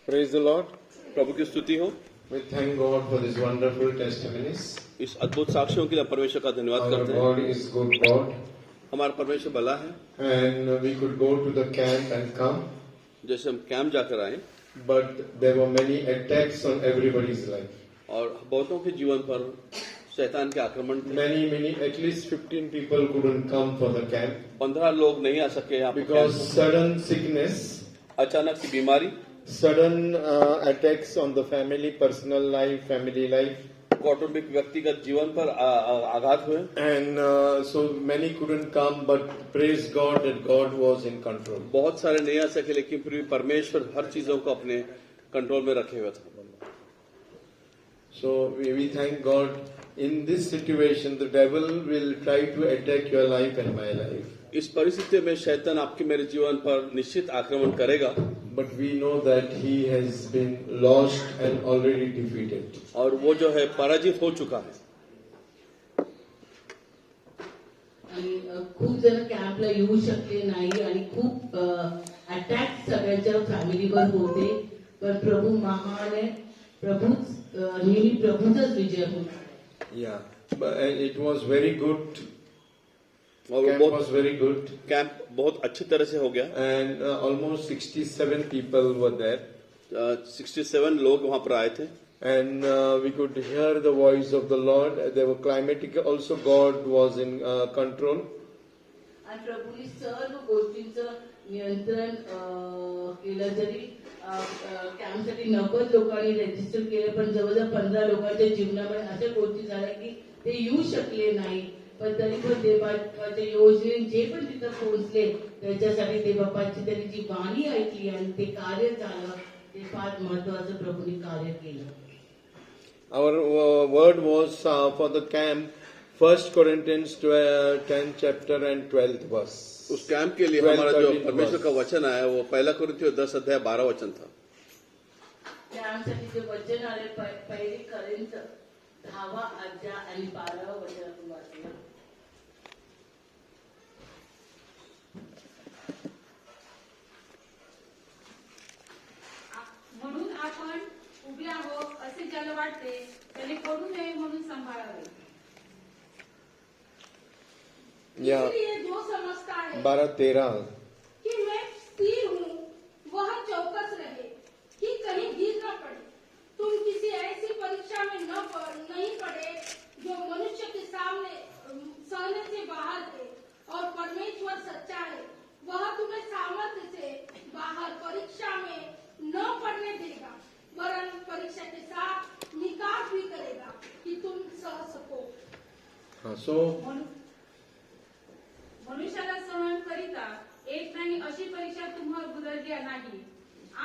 Praise the Lord. प्रभु की स्तुति हो। We thank God for these wonderful testimonies. इस अद्भुत साक्ष्यों के लिए परमेश्वर का धन्यवाद Our करते हैं। God is good God. हमारा परमेश्वर भला है। And we could go to the camp and come, जैसे हम कैंप जाकर आए but there were many attacks on everybody's life. और बहुतों के जीवन पर शैतान के आक्रमण थे। Many, at least 15 people couldn't come for the camp 15 लोग नहीं आ सके यहाँ पर because कैंप sudden sickness, अचानक की बीमारी, sudden attacks on the family, personal life, family life. कौटुंबिक व्यक्तिगत जीवन पर आघात हुए And so many couldn't come, but praise God that God was in control. बहुत सारे नहीं आ सके, लेकिन फिर भी परमेश्वर हर चीजों को अपने कंट्रोल में रखे हुए था। So we thank God. In this situation, the devil will try to attack your life and my life. इस परिस्थिति में शैतान आपके मेरे जीवन पर निश्चित आक्रमण करेगा, But we know that he has been lost and already defeated. और वो जो है पराजित हो चुका है। आणि खूप जण कॅम्पला येऊ शकले नाही आणि खूप अटॅक सगळ्यांच्या फॅमिलीवर होते, पण प्रभू महान आहे, नेहमी प्रभूचाच विजय होणार. Yeah, but it was very good. और Camp was very good, camp बहुत अच्छी तरह से हो गया। and almost 67 people were there, 67 लोग वहां पर आए थे and we could hear the voice of the Lord. There were climatic. Also, God was in control. आणि प्रभूने सर्व गोष्टींचं नियंत्रण केलं. जरी कॅम्पसाठी 90 लोकांनी रजिस्टर केलं, पण जवळजवळ 15 लोकांच्या जीवनामध्ये अशा गोष्टी झाल्या की ते येऊ शकले नाही, पण तरी पण देवाच्या योजनेने जे पण तिथं पोहोचले त्याच्यासाठी देवबापाची त्यांनी जी वाणी ऐकली आणि ते कार्य झालं, ते फार महत्वाचं प्रभूने कार्य केलं. Our word was for the camp, 1 Corinthians 10 chapter and 12th verse. उस कैंप के लिए 12, हमारा जो 13 परमेश्वर का verse. वचन आया वो 1 कुरिन्थियों 10 अध्याय 12 वचन था। कॅम्पसाठी जे वचन आले पहिली कॉरिंथ 10 अध्याय आणि 12 वचन वाचलं. म्हणून आपण उभे आहोत असे ज्याला वाटते त्याने पडू नये म्हणून सांभाळावे. Yeah, इसलिए जो समझता है 12-13. कि मैं स्थिर हूँ वह चौकस रहे कि कहीं गिर न पड़े. तुम किसी ऐसी परीक्षा में नहीं पड़े जो मनुष्य के सामने सहने से बाहर है, और परमेश्वर सच्चा है, वह तुम्हें सामर्थ्य से बाहर परीक्षा में न पड़ने देगा, वरन परीक्षा के साथ निकास भी करेगा कि तुम सह सको. So मनुष्याला सहन करिता एक नाही अशी परीक्षा तुम्हाला गुदरली नाही,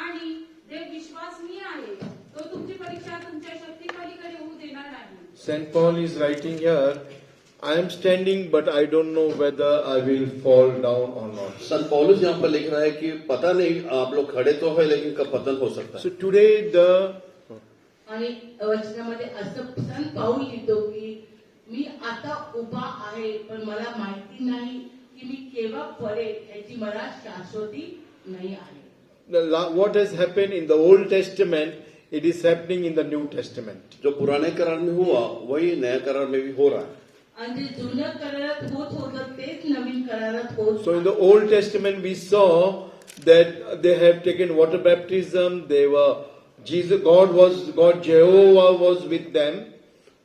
आणि देव विश्वासनीय आहे, तो तुमची परीक्षा तुमच्या शक्ती पलीकडे होऊ देणार नाही. St. Paul is writing here, I am standing but I don't know whether I will fall down or not. संत पौलुस यहाँ पर लिख रहा है कि पता नहीं आप लोग खड़े तो है, लेकिन कब पतन हो सकता है। So today आणि वचनामध्ये असं संत पाऊल लिहितो की मी आता उभा आहे, पण मला माहिती नाही की मी केव्हा पडेल, याची मला शाश्वती नाही आहे. what has happened in the Old Testament, it is happening in the New Testament. जो पुराने करार में हुआ वही नया करार में भी हो रहा है। आणि जे जुन्या करारात होत होतं तेच नवीन करारात होत. So in the Old Testament we saw that they have taken water baptism, they were God Jehovah was with them.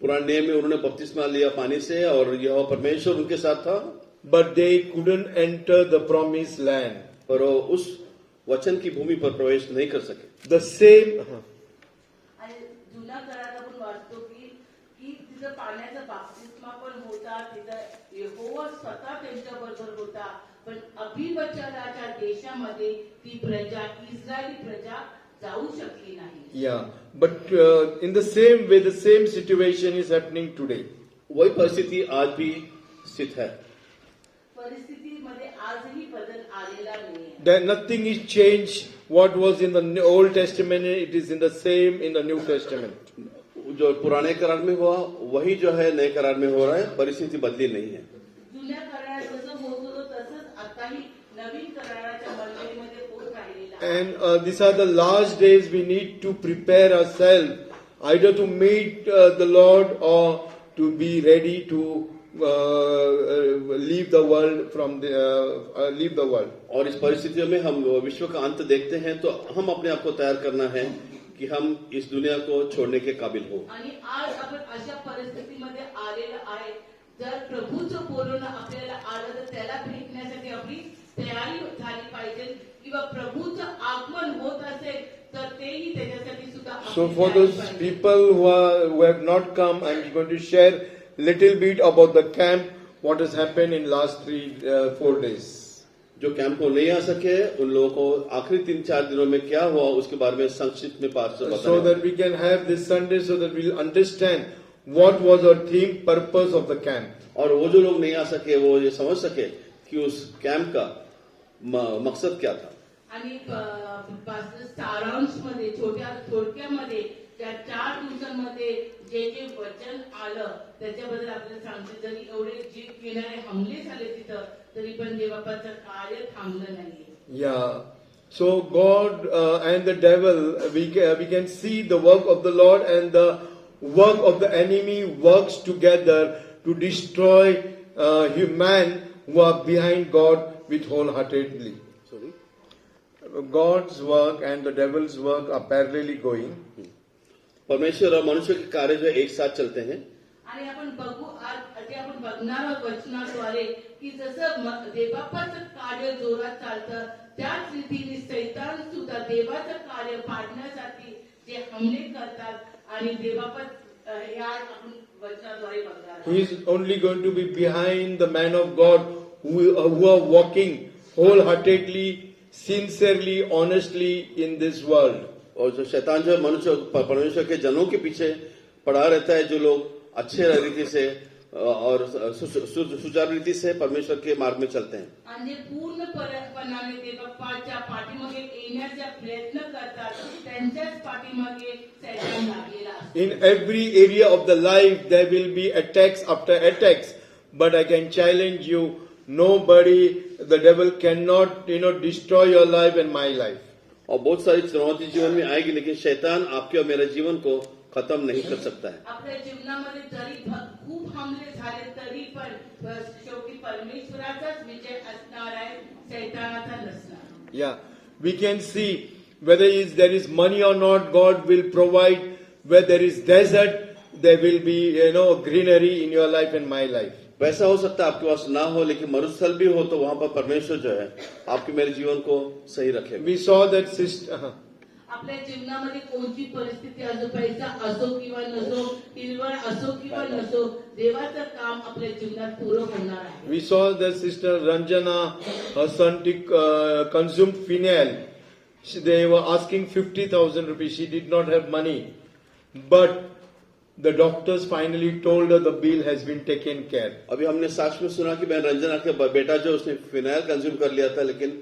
पुराने नियम में उन्होंने बपतिस्मा लिया पानी से, और यह परमेश्वर उनके साथ था, But they couldn't enter the promised land. पर वो उस वचन की भूमि पर प्रवेश नहीं कर सके। The same. आणि जुन्या करारात आपण वाचतो की तिथं पाण्याचा बाप्तिस्मा पण होता, तिथं यहोवा स्वतः त्यांच्या बरोबर होता, पण अभिवचनाच्या देशामध्ये ती प्रजा, इस्रायली प्रजा जाऊ शकली नाही. Yeah, but in the same way, the same situation is happening today. वही परिस्थिति आज भी स्थित है। परिस्थितीमध्ये आजही बदल आलेला नाही. That nothing is changed. What was in the Old Testament, it is in the same in the New Testament. जो पुराने करार में हुआ वही जो है नए करार में हो रहा है, परिस्थिति बदली नहीं है। जुन्या करारात जसं होत होतं तसंच आताही नवीन कराराच्या मंडळीमध्ये होत राहिलेलं आहे. And these are the last days we need to prepare ourselves either to meet the Lord or to be ready to leave the world leave the world. और इस परिस्थितियों में हम विश्व का अंत देखते हैं तो हम अपने आप को तैयार करना है कि हम इस दुनिया को छोड़ने के काबिल हो. आणि आज आपण अशा परिस्थितीमध्ये आलेलो आहे. जर प्रभूचं बोलणं आपल्याला आलं तर त्याला भेटण्यासाठी आपली तयारी झाली पाहिजे किंवा प्रभूचं आगमन होत असेल तर तेही त्याच्यासाठी सुद्धा आपली So for तयारी those पाहिजे. people who have not come, I'm going to share little bit about the camp, what has happened in last 3-4 days. जो कैंप को नहीं आ सके उन लोगों को आखिरी 3-4 दिनों में क्या हुआ उसके बारे में संक्षिप्त में पास्टर So बताएंगे. that we can have this Sunday so that we'll understand what was our theme, purpose of the camp. और वो जो लोग नहीं आ सके वो ये समझ सके कि उस कैंप का मकसद क्या था. आणि सारांश मध्ये थोडक्यामध्ये त्या 4 दिवसांमध्ये जे जे वचन आलं त्याच्याबद्दल आपल्याला सांगते. जरी एवढे जीव घेणारे हमले झाले तिथं तरी पण देवाचं कार्य थांबलं नाही. Yeah. So God and the devil, we can see the work of the Lord and the work of the enemy works together to destroy human who are behind God with wholeheartedly. Sorry. God's work and the devil's work are parallelly going. परमेश्वर और मनुष्य के कार्य जो एक साथ चलते हैं. आणि आपण बघू आज ते आपण बघणार आहोत वचनाद्वारे की जसं देवाचं कार्य जोरात चालतं त्याच रीतीने सैतान सुद्धा देवाचं कार्य पाडण्यासाठी जे हमले करतात आणि देवापत या आपण वचनाद्वारे बघणार आहोत. He is only going to be behind the man of God who are walking wholeheartedly, sincerely, honestly in this world. और जो शैतान जो मनुष्य परमेश्वर के जनों के पीछे पड़ा रहता है जो लोग अच्छे रीति से और सुचारू रीति से परमेश्वर के मार्ग में चलते हैं. आणि पूर्णपणाने देवाच्या पाठीमागे येण्याचा प्रयत्न करतात त्यांच्याच पाठीमागे सैतान लागलेला असतो. In every area of the life there will be attacks after attacks, but I can challenge you, nobody, the devil cannot destroy your life and my life. और बहुत सारी चुनौती जीवन में आएगी लेकिन शैतान आपके और मेरे जीवन को खत्म नहीं कर सकता है. आपल्या जीवनामध्ये जरी खूप हमले झाले तरी पण शेवटी परमेश्वराचाच विजय असणार आहे, सैतानाचा नसणार. Yeah, we can see whether there is money or not, God will provide. Where there is desert, there will be greenery in your life and my life. वैसा हो सकता है आपके पास ना हो लेकिन मरुस्थल भी हो तो वहां पर परमेश्वर जो है आपके मेरे जीवन को सही रखेगा. We saw that sister. आपल्या जीवनामध्ये कोणती परिस्थिती असो, पैसा असो किंवा नसो, हिरवळ असो किंवा नसो, देवाचं काम आपल्या जीवनात पूर्ण होणार आहे. We saw that sister Ranjana, her son consumed phenyl. They were asking 50,000 rupees. She did not have money. But the doctors finally told her the bill has been taken care. अभी हमने साक्ष्य में सुना कि बहन रंजना के बेटा जो उसने फिनाइल कंज्यूम कर लिया था लेकिन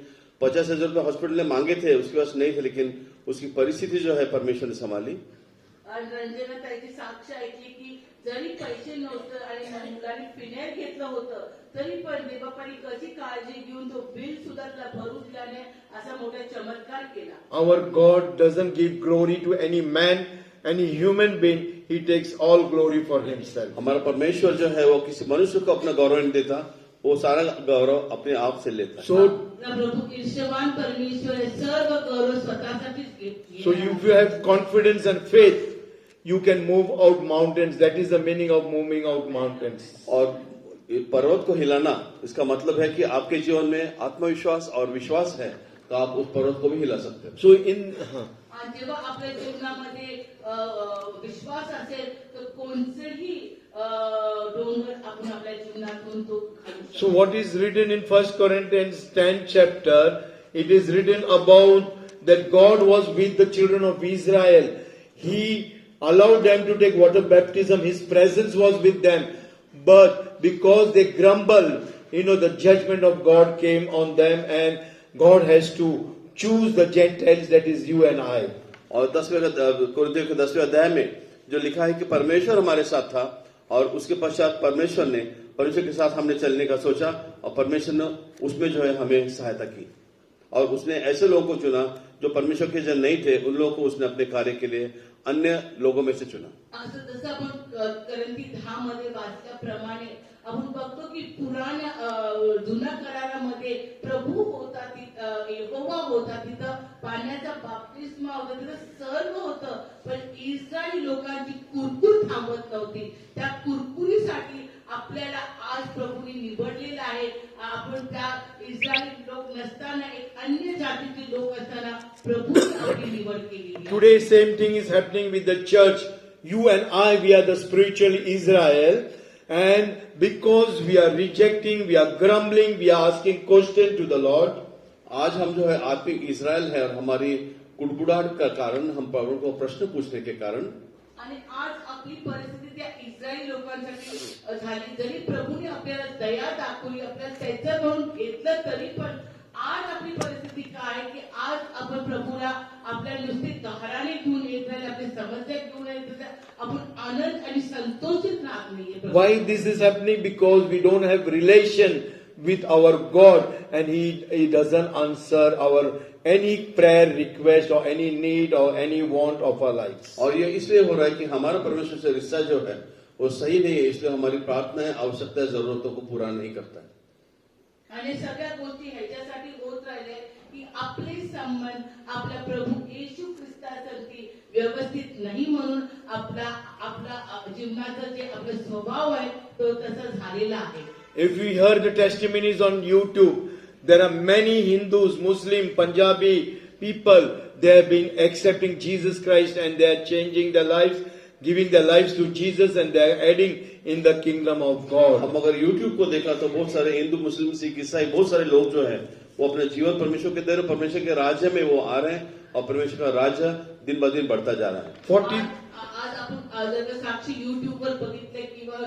50,000 रुपए हॉस्पिटल ने मांगे थे उसके पास नहीं थे लेकिन उसकी परिस्थिति जो है परमेश्वर ने संभाली. आणि रंजना ताईची साक्ष ऐकली की जरी पैसे नव्हते आणि मुलाने फिनेल घेतलं होतं तरी पण देवापारी कशी काळजी घेऊन तो बिल सुद्धा भरू दिल्याने असा मोठा चमत्कार केला. Our God doesn't give glory to any man, any human being. He takes all glory for himself. हमारा परमेश्वर जो है वो किसी मनुष्य को अपना गौरव नहीं देता, वो सारा गौरव अपने आप से लेता है. So प्रभु ईश्वरवान परमेश्वर है, सर्व गौरव स्वतःसाठीच घेतो. So if you have confidence and faith, you can move out mountains. That is the meaning of moving out mountains. और पर्वत को हिलाना इसका मतलब है कि आपके जीवन में आत्मविश्वास और विश्वास है तो आप उस पर्वत को भी हिला सकते हो. So आणि जेव्हा आपल्या जीवनामध्ये विश्वास असेल तर कोणतेही डोंगर आपण आपल्या जीवनातून तो खाली. So what is written in 1 Corinthians 10 chapter, it is written about that God was with the children of Israel. He allowed them to take water baptism. His presence was with them. But because they grumbled, the judgment of God came on them and God has to choose the Gentiles, that is you and I. और 10वें के 10वें अध्याय में जो लिखा है कि परमेश्वर हमारे साथ था और उसके पश्चात परमेश्वर के साथ हमने चलने का सोचा और परमेश्वर ने उसमें जो है हमें सहायता की. और उसने ऐसे लोगों को चुना जो परमेश्वर के जन नहीं थे, उन लोगों को उसने अपने कार्य के लिए अन्य लोगों में से चुना। असं जसं आपण करंती 10 मध्ये वाचल्याप्रमाणे आपण बघतो की पुराण्या जुन्या करारामध्ये प्रभू होता, यहोवा होता, तिथं पाण्याचा बाप्तिस्मा होता, तिथं सर्व होतं, पण इस्रायली लोकांची कुरकुर थांबत नव्हती. त्या कुरकुरीसाठी आपल्याला आज प्रभूने निवडलेलं आहे. आपण त्या इस्रायली लोक नसताना, एक अन्य जातीचे लोक असताना प्रभूने आपली निवड केली. Today same thing is happening with the church. You and I, we are the spiritual Israel, and because we are rejecting, we are grumbling, we are asking question to the Lord. आज हम जो है आत्मिक Israel है, और हमारी कुड़कुड़ाहट का कारण, हम प्रभु को प्रश्न पूछने के कारण, आणि आज आपली परिस्थिती त्या इस्रायल लोकांसाठी झाली. जरी प्रभूने आपल्याला दया दाखवली, आपल्याला त्याचं म्हणून घेतलं, तरी पण आज आपली परिस्थिती काय आहे की आज आपण प्रभूला आपल्या नुसते गहाराने घेऊन येत नाही, आपली समस्या घेऊन येत, आपण आनंद आणि संतोषित राहत नाहीये. Why this is happening? Because we don't have relation with our God, and He doesn't answer our any prayer request or any need or any want of our lives. और ये इसलिए हो रहा है कि हमारा परमेश्वर से रिश्ता जो है वो सही नहीं है, इसलिए हमारी प्रार्थनाएं, आवश्यकता, जरूरतों को पूरा नहीं करता है. आणि सगळ्या गोष्टी ह्याच्यासाठी होत राहिल्या की आपले संबंध आपल्या प्रभू येशू ख्रिस्तासाठी व्यवस्थित नाही, म्हणून आपला जीवनाचा जे आपला स्वभाव आहे तो तसा झालेला आहे. If we hear the testimonies on YouTube, there are many Hindus, Muslim, Punjabi people, they have been accepting Jesus Christ and they are changing their lives, giving their lives to Jesus, and they are adding in the kingdom of God. हम अगर YouTube को देखा तो बहुत सारे हिंदू, मुस्लिम, सिख, ईसाई, बहुत सारे लोग जो है वो अपने जीवन परमेश्वर के दे रहे, परमेश्वर के राज्य में वो आ रहे हैं, और परमेश्वर का राज्य दिन ब दिन बढ़ता जा रहा है. 40 आज आपण जर का साक्षी युट्यूबवर बघितले किंवा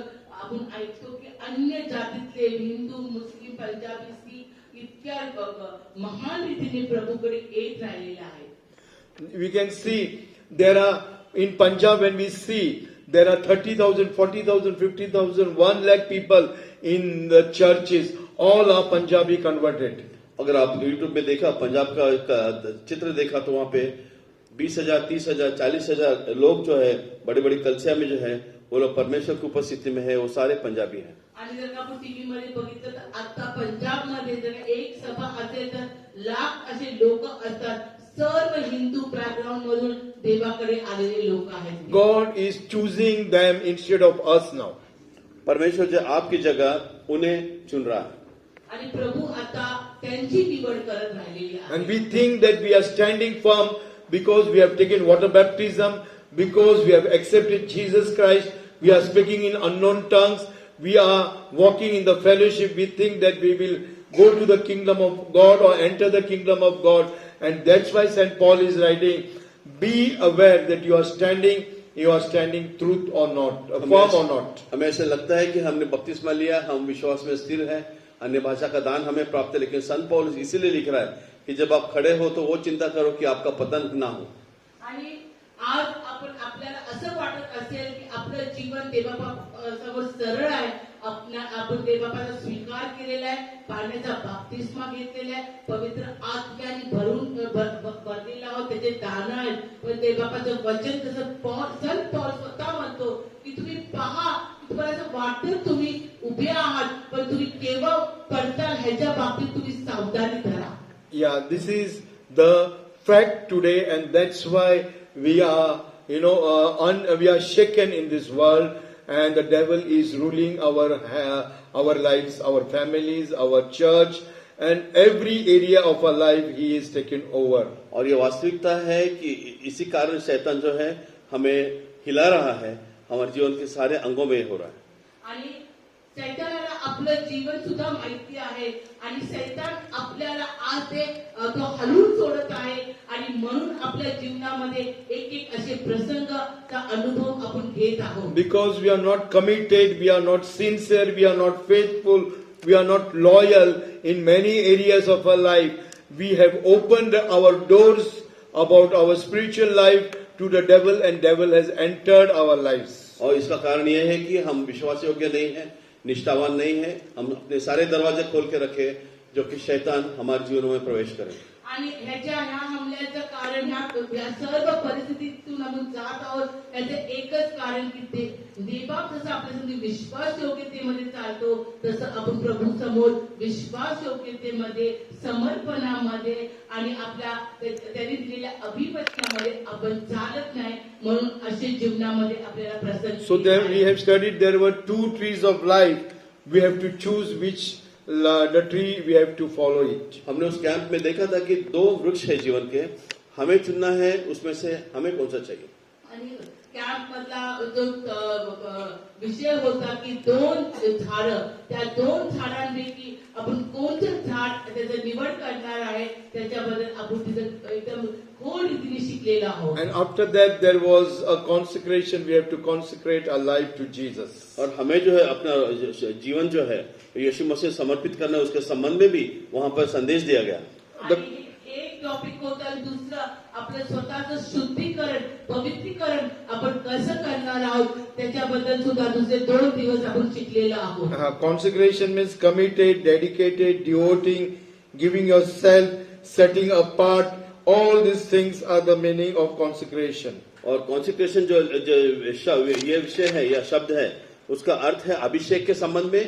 आपण ऐकतो की अन्य जातीतले हिंदू, मुस्लिम, पंजाबी, सिख इतक्या महान रीतीने प्रभूकडे येत राहिलेले आहेत. we can see there are in Punjab, when we see there are 30,000, 40,000, 50,000, 1 lakh people in the churches, all are Punjabi converted. अगर आप YouTube में देखा, पंजाब का चित्र देखा, तो वहाँ पे 20,000, 30,000, 40,000 लोग जो है बड़ी बड़ी कलसिया में जो है वो लोग परमेश्वर की उपस्थिति में है, वो सारे पंजाबी हैं. आणि जर का आपण टीव्ही मध्ये बघितलं तर आता पंजाब मध्ये जर एक सभा असेल तर लाख असे लोक असतात, सर्व हिंदू बॅकग्राऊंड मधून देवाकडे आलेले लोक आहेत. God is choosing them instead of us now. परमेश्वर जो आपकी जगह उन्हें चुन रहा है. आणि प्रभू आता त्यांची निवड करत राहिलेली आहे. And we think that we are standing firm because we have taken water baptism, because we have accepted Jesus Christ, we are speaking in unknown tongues, we are walking in the fellowship, we think that we will go to the kingdom of God or enter the kingdom of God. And that's why St. Paul is writing, be aware that you are standing truth or not, firm or not. हमें ऐसे लगता है कि हमने बपतिस्मा लिया, हम विश्वास में स्थिर हैं, अन्य भाषा का दान हमें प्राप्त है, लेकिन संत पौलुस इसीलिए लिख रहा है कि जब आप खड़े हो तो वो चिंता करो कि आपका पतन ना हो. आणि आज आपल्याला असं वाटत असेल की आपलं जीवन देवासमोर सरळ आहे, आपण देवाचा स्वीकार केलेला आहे, पाण्याचा बाप्तिस्मा घेतलेला आहे, पवित्र आत्म्याने भरलेला आहोत, त्याचे दान आहेत. पण देवाचं वचन जसं संत पौल स्वतः म्हणतो की तुम्ही पहा, तुम्हाला असं वाटतं तुम्ही उभे आहात, पण तुम्ही केव्हा पडताल ह्याच्या बाबतीत तुम्ही सावधानी धरा. Yeah, this is the fact today, and that's why we are, we are shaken in this world, and the devil is ruling our lives, our families, our church, and every area of our life he is taken over. और ये वास्तविकता है कि इसी कारण शैतान जो है हमें हिला रहा है, हमारे जीवन के सारे अंगों में हो रहा है. आणि सैतानाला आपलं जीवन सुद्धा माहिती आहे, आणि सैतान आपल्याला आज ते तो हलवून सोडत आहे, आणि म्हणून आपल्या जीवनामध्ये एक असे प्रसंगचा अनुभव आपण घेत आहोत. Because we are not committed, we are not sincere, we are not faithful, we are not loyal in many areas of our life. We have opened our doors about our spiritual life to the devil, and devil has entered our lives. और इसका कारण यह है कि हम विश्वास योग्य नहीं है, निष्ठावान नहीं है, हम अपने सारे दरवाजे खोल के रखे जो कि शैतान हमारे जीवनों में प्रवेश करे. आणि ह्या हमल्याचं कारण ह्या सर्व परिस्थितीतून आपण जात आहोत त्याचं एकच कारण की ते देवबाप जसं आपल्यासाठी विश्वास योग्यतेमध्ये चालतो तसं आपण प्रभू समोर विश्वास योग्यतेमध्ये समर्पणामध्ये आणि आपल्या त्यांनी दिलेल्या अभिवचनामध्ये आपण चालत नाही म्हणून असे जीवनामध्ये आपल्याला प्रसन्न So there we have studied there were two trees of life. We have to choose which the tree we have to follow it. हमने उस कैंप में देखा था कि 2 वृक्ष है जीवन के, हमें चुनना है उसमें से हमें कौन सा चाहिए. आणि कॅम्प मधला जो विषय होता की 2 झाडं त्या 2 झाडांपैकी आपण कोणतं झाड त्याचं निवड करणार आहे त्याच्याबद्दल आपण तिथं एकदम खोल रीतीने शिकलेलो आहोत. And after that there was a consecration. We have to consecrate our life to Jesus. और हमें जो है अपना जीवन जो है यीशु मसीह समर्पित करना है, उसके संबंध में भी वहां पर संदेश दिया गया. आणि एक टॉपिक होता आणि दुसरं आपलं स्वतःचं शुद्धीकरण पवित्रीकरण आपण कसं करणार आहोत त्याच्याबद्दल सुद्धा दुसरे 2 दिवस आपण शिकलेलो आहोत. Consecration means committed, dedicated, devoting, giving yourself, setting apart. All these things are the meaning of consecration. और कॉन्सेक्रेशन जो ये विषय है या शब्द है उसका अर्थ है अभिषेक के संबंध में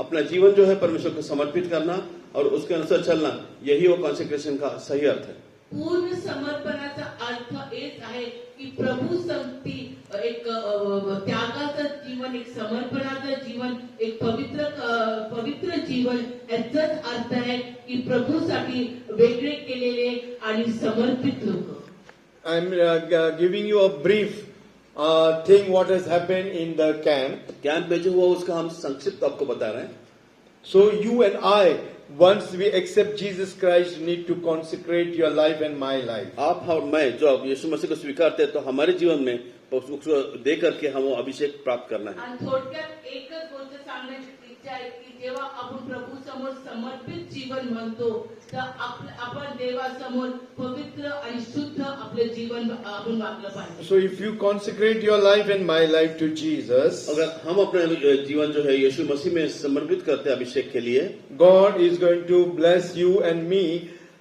अपना जीवन जो है परमेश्वर को समर्पित करना और उसके अनुसार चलना, यही वो कॉन्सेक्रेशन का सही अर्थ है. पूर्ण समर्पणाचा अर्थ हेच आहे की प्रभू संगती एक त्यागाचं जीवन एक समर्पणाचं जीवन एक पवित्र जीवन याचाच अर्थ आहे की प्रभूसाठी वेगळे केलेले आणि समर्पित लोक. I'm giving you a brief thing what has happened in the camp. Camp में जो हुआ उसका हम संक्षिप्त आपको बता रहे हैं. So you and I, once we accept Jesus Christ, need to consecrate your life and my life. आप और मैं जो अब यीशु मसीह को स्वीकारते हैं तो हमारे जीवन में उसको दे करके हम वो अभिषेक प्राप्त करना है. आणि थोडक्यात एकच गोष्ट सांगण्याची इच्छा आहे की जेव्हा आपण प्रभू समोर समर्पित जीवन म्हणतो तर आपण देवासमोर पवित्र आणि शुद्ध आपले जीवन आपण वागलं पाहिजे. So if you consecrate your life and my life to Jesus, अगर हम अपने जीवन जो है यीशु मसीह में समर्पित करते हैं अभिषेक के लिए, God is going to bless you and me,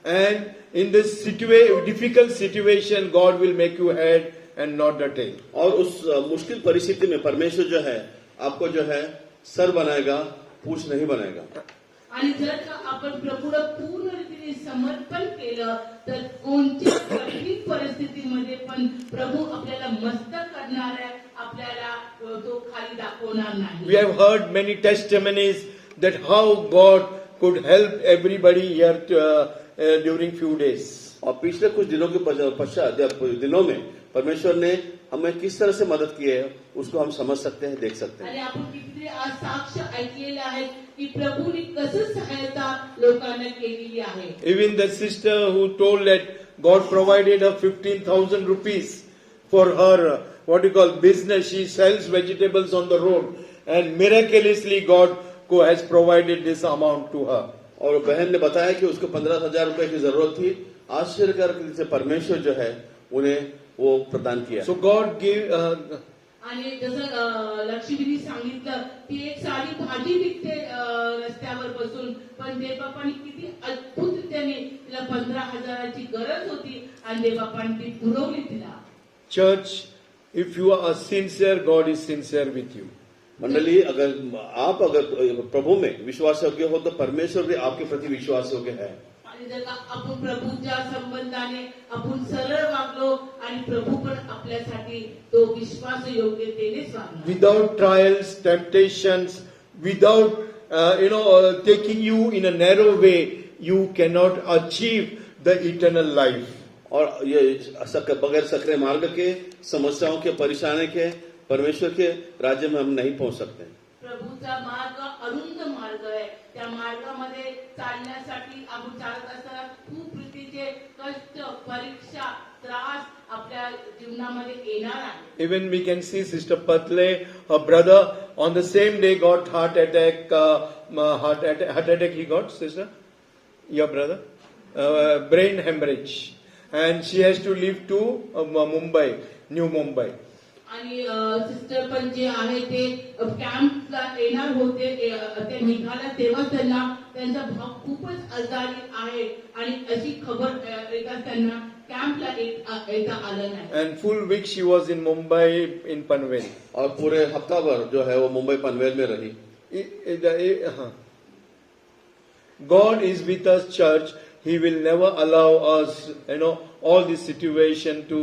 and in this difficult situation, God will make you head and not the tail. और उस मुश्किल परिस्थिति में परमेश्वर जो है आपको जो है सर बनाएगा, पूछ नहीं बनाएगा. आणि जर का आपण प्रभूला पूर्ण रीतीने समर्पण केलं तर कोणत्या कठीण परिस्थितीमध्ये पण प्रभू आपल्याला मस्तक करणार आहे, आपल्याला तो खाली दाखवणार नाही. We have heard many testimonies that how God could help everybody here during few days. और पिछले कुछ दिनों के पश्चात दिनों में परमेश्वर ने हमें किस तरह से मदद की है उसको हम समझ सकते हैं, देख सकते हैं. आणि आपण किती आज साक्ष ऐकलेले आहेत की प्रभूने कसं सहायता लोकांना केलेली आहे. Even the sister who told that God provided her 15,000 rupees for her business. She sells vegetables on the road, and miraculously God has provided this amount to her. और बहन ने बताया कि उसको 15,000 रुपए की जरूरत थी. आश्चर्यकारक रीति से परमेश्वर जो है उन्हें वो प्रदान किया. So God gave. आणि जसं लक्ष्मीने सांगितलं ती एक साधी भाजी विकते रस्त्यावर बसून पण देवबापाने किती अद्भुत त्याने तिला 15,000ची गरज होती आणि देवबापाने ती पुरवली तिला. Church, if you are sincere, God is sincere with you. मंडली, अगर प्रभू में विश्वास योग्य हो तो परमेश्वर भी आपके प्रति विश्वास योग्य है. आणि जर का आपण प्रभूच्या संबंधाने आपण सरळ वागलो आणि प्रभू पण आपल्यासाठी तो विश्वास योग्यतेनेच वागणार. Without trials, temptations, without taking you in a narrow way, you cannot achieve the eternal life. और ये बगैर सकरे मार्ग के, समस्याओं के, परेशानी के परमेश्वर के राज्य में हम नहीं पहुंच सकते. प्रभूचा मार्ग अरुंद मार्ग आहे. त्या मार्गामध्ये चालण्यासाठी आपण चालत असताना खूप रीतीचे कष्ट, परीक्षा, त्रास आपल्या जीवनामध्ये येणार आहे. Even we can see Sister Patle, her brother, on the same day got heart attack. Heart attack he got, sister, your brother, brain hemorrhage, and she has to leave to Mumbai, New Mumbai. आणि sister पण जे आहे ते कॅम्पला येणार होते ते निघाला तेव्हा त्यांचा भाव खूपच आजारी आहे आणि अशी खबर येतात त्यांना कॅम्पला येता आलं नाही. And full week she was in Mumbai in Panvel. और पूरे हफ्ता भर जो है वो मुंबई पनवेल में रही. God is with us, church. He will never allow us, all this situation to,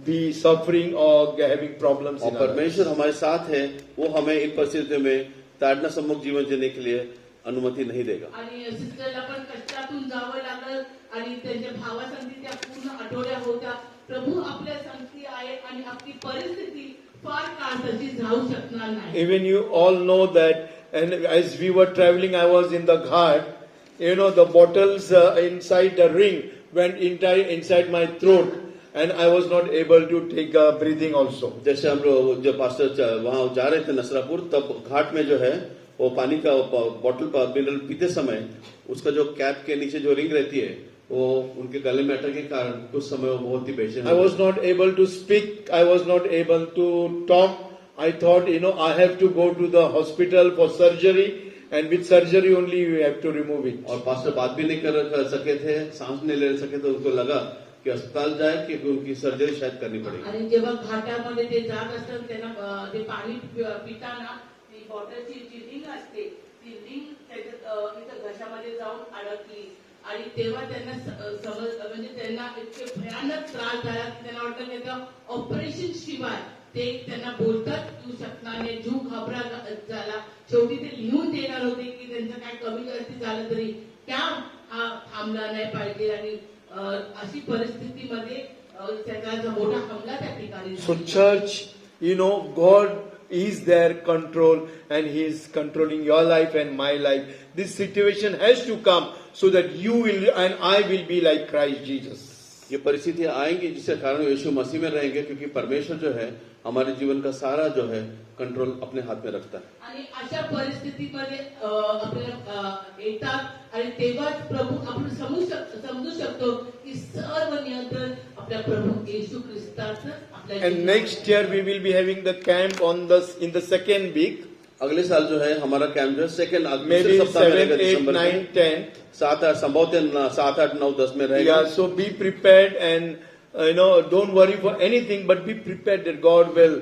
be suffering or having problems और in our lives. परमेश्वर हमारे साथ है, वो हमें इन परिस्थितियों में ताड़ना सम्मुख जीवन जीने के लिए अनुमति नहीं देगा. आणि सिस्टरला पण कष्टातून जावं लागलं आणि त्यांच्या भावासंगती त्या पूर्ण आठवड्या होत्या. प्रभू आपल्या संगती आहे आणि आपली परिस्थिती फार काळ तशी राहू शकणार नाही. Even you all know that, and as we were traveling, I was in the ghat. The bottles inside the ring went inside my throat, and I was not able to take breathing also. जैसे हम लोग जब pastor वहां जा रहे थे नसरापुर, तब घाट में जो है वो पानी का बॉटल मिनरल पीते समय उसका जो कैप के नीचे जो रिंग रहती है वो उनके गले में अटक के कारण कुछ समय वो बहुत ही बेचैन I was not able to speak. I was not able to talk. I thought, I have to go to the hospital for surgery, and with surgery only we have to remove it. और pastor बात भी नहीं कर सके थे, सांस नहीं ले सके, तो उनको लगा कि अस्पताल जाए कि उनकी सर्जरी शायद करनी पड़ेगी. आणि जेव्हा घाटामध्ये ते जात असतात त्यांना ते पाणी पिताना ती बॉटलची जी रिंग असते ती रिंग त्याच्या इथं घशामध्ये जाऊन अडकली आणि तेव्हा त्यांना म्हणजे त्यांना इतके भयानक त्रास झाला की त्यांना वाटतं की आता ऑपरेशन शिवाय ते त्यांना बोलताच येऊ शकणार नाही. जीव घाबरा झाला. शेवटी ते लिहून देणार होते की त्यांचं काय कमी जास्ती झालं तरी कॅम्प हा थांबला नाही पाहिजे आणि अशी परिस्थितीमध्ये त्याचा मोठा हमला त्या ठिकाणी So church, God is there control, and He is controlling your life and my life. This situation has to come so that you will and I will be like Christ Jesus. ये परिस्थितियां आएंगी जिसके कारण यीशु मसीह में रहेंगे, क्योंकि परमेश्वर जो है हमारे जीवन का सारा जो है कंट्रोल अपने हाथ में रखता है. आणि अशा परिस्थितीमध्ये आपल्याला येतात आणि तेव्हाच प्रभू आपण समजू शकतो की सर्व नियंत्रण आपल्या प्रभू येशू ख्रिस्ताचं आपल्या And next year we will be having the camp in the second week. अगले साल जो है हमारा कैंप जो है सेकंड Maybe सप्ताह में 7, रहेगा, 8, दिसंबर 9, में 10. 7, 8 संभवतः 7, 8, 9, 10 में रहेगा. Yeah, so be prepared and don't worry for anything, but be prepared that God will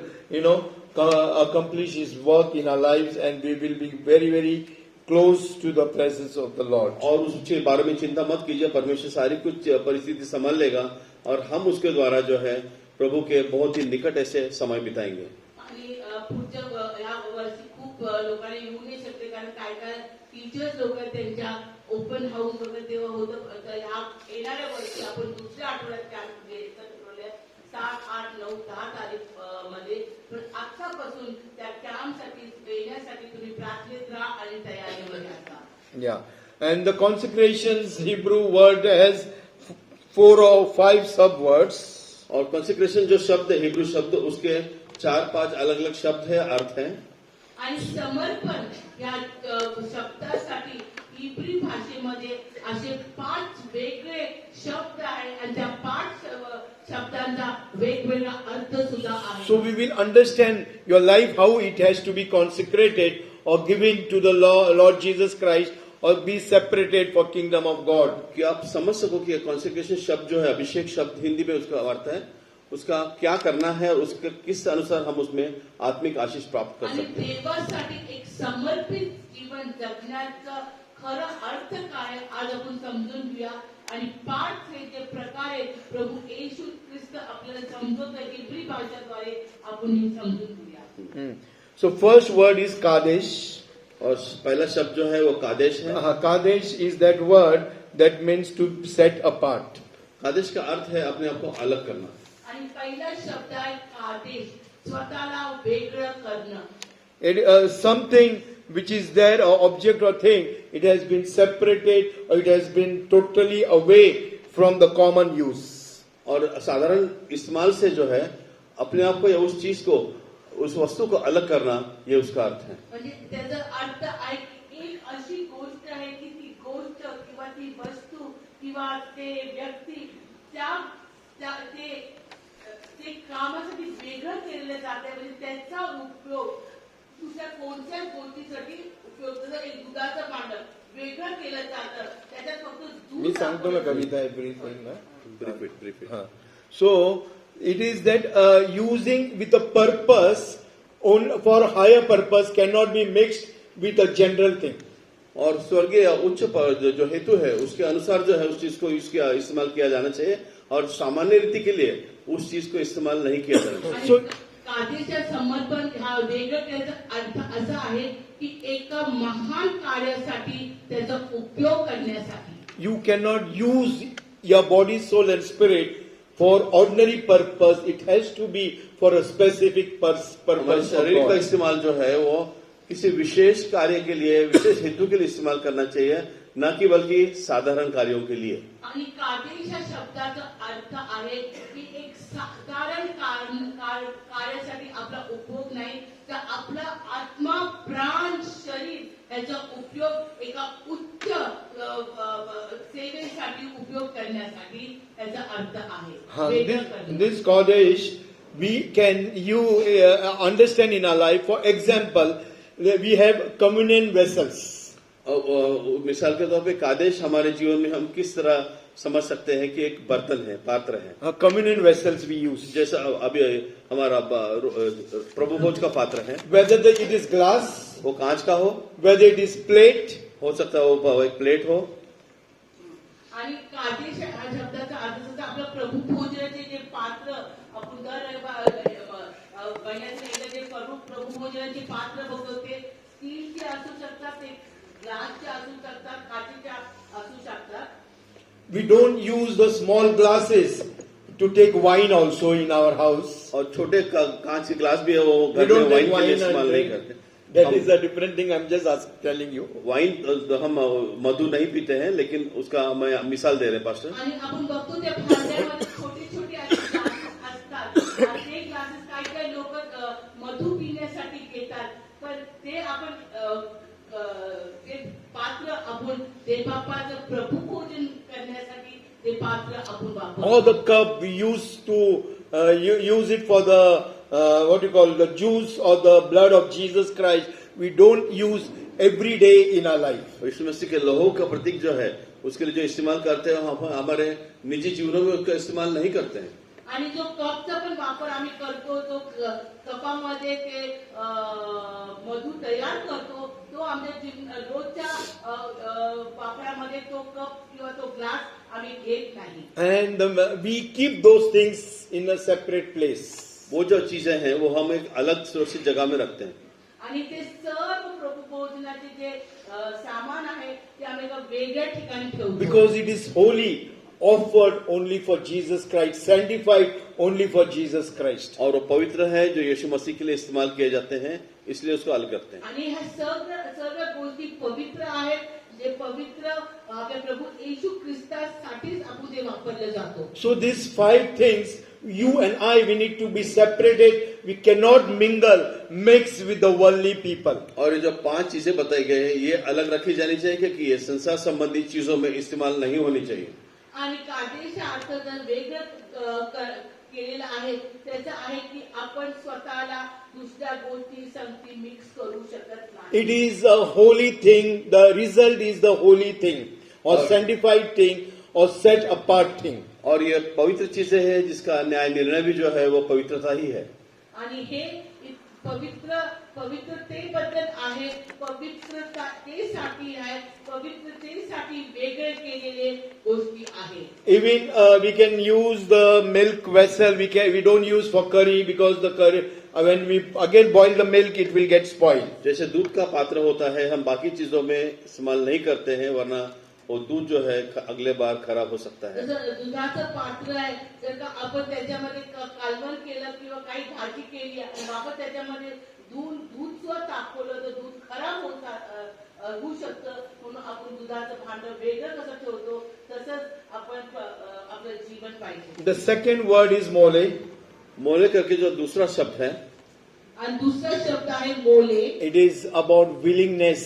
accomplish His work in our lives, and we will be very, very close to the presence of the Lord. और उसके बारे में चिंता मत कीजिए, परमेश्वर सारी कुछ परिस्थिति संभाल लेगा और हम उसके द्वारा जो है प्रभु के बहुत ही निकट ऐसे समय बिताएंगे. आणि पुढच्या ह्या वर्षी खूप लोकांना येऊ नाही शकते कारण काय काय टीचर्स लोक त्यांच्या ओपन हाऊस वगैरे तेव्हा होतं. ह्या येणाऱ्या वर्षी आपण दुसऱ्या आठवड्यात कॅम्प ठरवले 7, 8, 9, 10 तारीख मध्ये. पण आतापासून त्या कॅम्पसाठी येण्यासाठी तुम्ही प्रार्थनेत राहा आणि तयारीमध्ये असा. Yeah, and the consecrations Hebrew word has 4 or 5 sub words. और कंसेक्रेशन जो शब्द है हिब्रू शब्द, उसके 4-5 अलग अलग शब्द है, अर्थ है. आणि समर्पण या शब्दासाठी इब्री भाषेमध्ये असे 5 वेगळे शब्द आहेत आणि त्या 5 शब्दांचा वेगवेगळा अर्थ सुद्धा आहे. So we will understand your life, how it has to be consecrated or given to the Lord Jesus Christ, or be separated for kingdom of God. कि आप समझ सको कि कॉन्सेक्रेशन शब्द जो है, अभिषेक शब्द हिंदी में उसका अर्थ है, उसका क्या करना है, उसके किस अनुसार हम उसमें आत्मिक आशीष प्राप्त कर आणि सकते हैं. देवासाठी एक समर्पित जीवन जगण्याचा खरा अर्थ काय आज आपण समजून घेऊया. आणि 5 हे जे प्रकार आहेत प्रभू येशू ख्रिस्त आपल्याला समजवतो इब्री भाषेद्वारे आपण हे समजून घेऊया. So first word is Kadesh. और पहला शब्द जो है वो कादेश है. Kadesh is that word that means to set apart. Kadesh का अर्थ है अपने आप को अलग करना. आणि पहिला शब्द आहे कादेश, स्वतःला वेगळं करणं. It something which is there, or object or thing, it has been separated or it has been totally away from the common use. और साधारण इस्तेमाल से जो है अपने आप को या उस चीज को, उस वस्तु को अलग करना, ये उसका अर्थ है. म्हणजे त्याचा अर्थ आहे एक अशी गोष्ट आहे की ती गोष्ट किंवा ती वस्तू किंवा ते व्यक्ती ते ते कामासाठी वेगळं केलेलं जाते म्हणजे त्याचा उपयोग दुसऱ्या कोणत्याच गोष्टीसाठी उपयोग जसं एक दुधाचं भांडं वेगळं केलं जातं त्याच्यात फक्त दूध मी सांगतो ना टाकून- कविता एव्हरीथिंग ना. Brief it. So it is that using with a purpose for higher purpose cannot be mixed with a general thing. और स्वर्गीय उच्च जो हेतु है उसके अनुसार जो है उस चीज को इसका इस्तेमाल किया जाना चाहिए और सामान्य रीति के लिए उस चीज को इस्तेमाल नहीं किया जाना चाहिए. आणि So- कादेशा समर्पण हा वेगळं त्याचा अर्थ असा आहे की एका महान कार्यासाठी त्याचा उपयोग करण्यासाठी You cannot use your body, soul and spirit for ordinary purpose. It has to be for a specific हमारे purpose of शरीर का God. इस्तेमाल जो है वो किसी विशेष कार्य के लिए विशेष हेतु के लिए इस्तेमाल करना चाहिए न कि बल्कि साधारण कार्यों के लिए. आणि कादेश या शब्दाचा अर्थ आहे की एक साधारण कार्यासाठी आपला उपयोग नाही तर आपला आत्मा प्राण शरीर याचा उपयोग एका उच्च सेवेसाठी उपयोग करण्यासाठी याचा अर्थ आहे वेगळं करणं. This Kodesh we can understand in our life. For example, we have communion vessels. मिसाल के तौर पे कादेश हमारे जीवन में हम किस तरह समझ सकते हैं कि एक बर्तन है, पात्र है. Communion vessels we use. जैसा अभी हमारा प्रभु भोज का पात्र है, Whether it is glass, वो कांच का हो whether it is plate, हो सकता है वो एक प्लेट हो. आणि कादेश हा शब्दाचा अर्थ जसं आपलं प्रभू भोजनाचे जे पात्र आपण महिन्याचं जे प्रभू भोजनाचे पात्र बघतो ते स्टीलचे असू शकतात ते ग्लासचे असू शकतात काचेचे असू शकतात. we don't use the small glasses to take wine also in our house. और छोटे कांच के ग्लास भी है वो We घर में don't वाइन take के लिए wine इस्तेमाल and नहीं drink. करते. That is a different thing. I'm just telling you. Wine हम मधु नहीं पीते हैं लेकिन उसका मैं मिसाल दे रहे पास्टर. आणि आपण बघतो त्या भांड्यामध्ये छोटे छोटे असे ग्लासेस असतात ते ग्लासेस काही काही लोक मधू पिण्यासाठी घेतात पण ते आपण ते पात्र आपण देवबापाचं प्रभू भोजन करण्यासाठी ते पात्र आपण वापरतो. Or the cup we used to use it for the what you call the juice or the blood of Jesus Christ. We don't use every day in our life. यीशु मसीह के लहू का प्रतीक जो है उसके लिए जो इस्तेमाल करते हैं हम हमारे निजी जीवनों में उसका इस्तेमाल नहीं करते हैं. आणि जो कपचा पण वापर आम्ही करतो तो कपामध्ये ते मधू तयार करतो तो आमच्या रोजच्या वापरामध्ये तो कप किंवा तो ग्लास आम्ही घेत नाही. And we keep those things in a separate place. वो जो चीजें हैं वो हम एक अलग सुरक्षित जगह में रखते हैं. आणि ते सर्व प्रभू भोजनाचे जे सामान आहे ते आम्ही एका वेगळ्या ठिकाणी ठेवतो. Because it is holy, offered only for Jesus Christ, sanctified only for Jesus Christ. और वो पवित्र है जो यीशु मसीह के लिए इस्तेमाल किए जाते हैं इसलिए उसको अलग करते हैं. आणि ह्या सर्व गोष्टी पवित्र आहेत जे पवित्र आपल्या प्रभू येशू ख्रिस्तासाठीच आपण ते वापरले जातो. So these 5 things, you and I, we need to be separated. We cannot mix with the worldly people. और ये जो 5 चीजें बताई गई है ये अलग रखी जानी चाहिए क्योंकि ये संसार संबंधी चीजों में इस्तेमाल नहीं होनी चाहिए. आणि कादेश अर्थ जर वेगळं केलेलं आहे त्याचं आहे की आपण स्वतःला दुसऱ्या गोष्टी संगती मिक्स करू शकत नाही. It is a holy thing. The result is the holy thing, or sanctified thing, or set apart thing. और ये पवित्र चीजें हैं जिसका न्याय निर्णय भी जो है वो पवित्रता ही है. आणि हे पवित्रतेबद्दल आहे पवित्रतेसाठी आहे पवित्रतेसाठी वेगळे केलेले गोष्टी आहे. Even we can use the milk vessel. We don't use for curry because the curry when we again boil the milk it will get spoiled. जैसे दूध का पात्र होता है हम बाकी चीजों में इस्तेमाल नहीं करते हैं वरना वो दूध जो है अगले बार खराब हो सकता है. जसं दुधाचं पात्र आहे जर का आपण त्याच्यामध्ये कालवण केलं किंवा काही भाजी केली आणि आपण त्याच्यामध्ये दूध सुद्धा टाकलं तर दूध खराब होऊ शकतं म्हणून आपण दुधाचं भांडं वेगळं कसं ठेवतो तसंच आपण आपलं जीवन पाहिजे. The second word is mole. मोले करके जो दूसरा शब्द है आणि दुसरा शब्द आहे मोले. It is about willingness.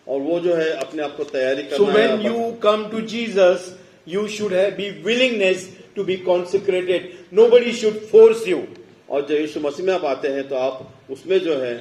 और वो जो है अपने आप को तैयारी So करना when है. you come to Jesus, you should be willingness to be consecrated. Nobody should force you. और जब यीशु मसीह में आप आते हैं तो आप उसमें जो है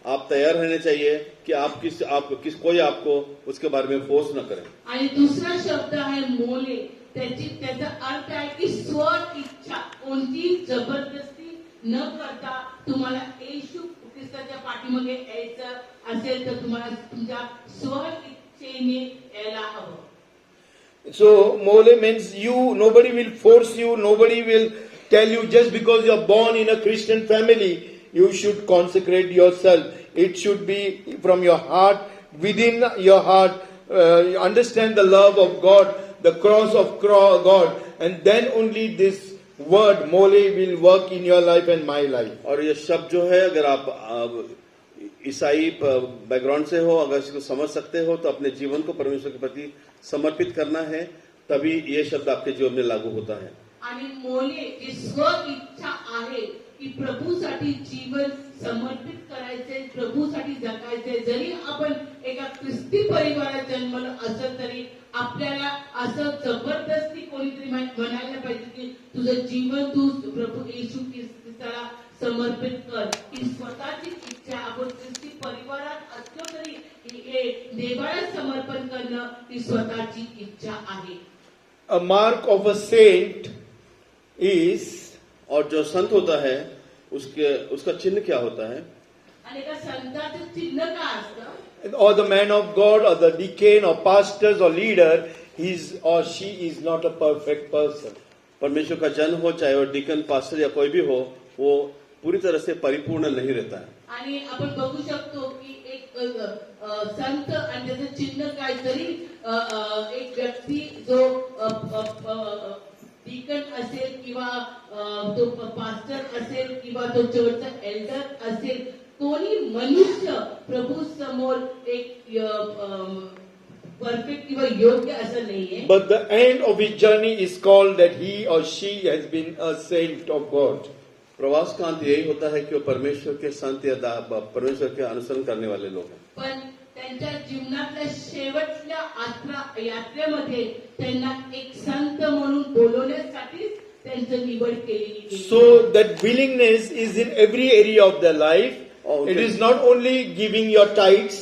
आप तैयार रहने चाहिए कि कोई आपको उसके बारे में फोर्स न करे. आणि दुसरा शब्द आहे मोले. त्याचा अर्थ आहे की स्व इच्छा, कोणती जबरदस्ती न करता तुम्हाला येशू ख्रिस्ताच्या पाठीमागे यायचं असेल तर तुम्हाला तुमच्या स्व इच्छेने यायला हवं. So mole means nobody will force you, nobody will tell you just because you are born in a Christian family, you should consecrate yourself. It should be from your heart, within your heart, understand the love of God, the cross of God, and then only this word mole will work in your life and my life. और ये शब्द जो है अगर आप ईसाई background से हो, अगर इसको समझ सकते हो तो अपने जीवन को परमेश्वर के प्रति समर्पित करना है, तभी ये शब्द आपके जीवन में लागू होता है. आणि मोले जे स्व इच्छा आहे की प्रभूसाठी जीवन समर्पित करायचे, प्रभूसाठी जगायचे. जरी आपण एका ख्रिस्ती परिवारात जन्मलो असं तरी आपल्याला असं जबरदस्ती कोणीतरी म्हणायला पाहिजे की तुझं जीवन तू प्रभू येशू ख्रिस्ताला समर्पित कर. ही स्वतःची इच्छा. आपण ख्रिस्ती परिवारात असलो तरी हे देवाला समर्पण करणं ही स्वतःची इच्छा आहे. A mark of a saint is, और जो संत होता है उसका चिन्ह क्या होता है? आणि एका संताचं चिन्ह काय असतं? or the man of God or the deacon or pastors or leader, his or she is not a perfect person. परमेश्वर का जन हो, चाहे वो डीकन, पास्टर या कोई भी हो, वो पूरी तरह से परिपूर्ण नहीं रहता है. आणि आपण बघू शकतो की एक संत आणि त्याचं चिन्ह काय, तरी एक व्यक्ती जो डीकन असेल किंवा तो पास्टर असेल किंवा तो चर्चचा एल्डर असेल, कोणी मनुष्य प्रभू समोर एक परफेक्ट किंवा योग्य असं नाहीये. But the end of his journey is called that he or she has been a saint of God. प्रवास का अंत यही होता है कि वो परमेश्वर के संत या परमेश्वर के अनुसरण करने वाले लोग हैं. पण त्यांच्या जीवनातल्या शेवटच्या यात्रेमध्ये त्यांना एक संत म्हणून बोलवण्यासाठी त्यांचं निवड केलेली गेली. So that willingness is in every area of their life. It is not only giving your tithes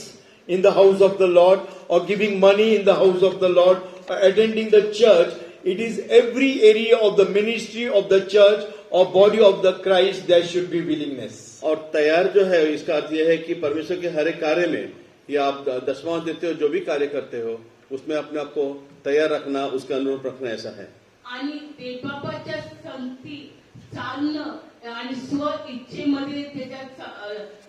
in the house of the Lord or giving money in the house of the Lord or attending the church. It is every area of the ministry of the church or body of the Christ there should be willingness. और तैयार जो है इसका अर्थ यह है कि परमेश्वर के हर एक कार्य में, या आप दशमांश देते हो, जो भी कार्य करते हो, उसमें अपने आप को तैयार रखना, उसके अनुरूप रखना, ऐसा है. आणि देवबापाच्या संगती चालणं आणि स्व इच्छेमध्ये त्याच्या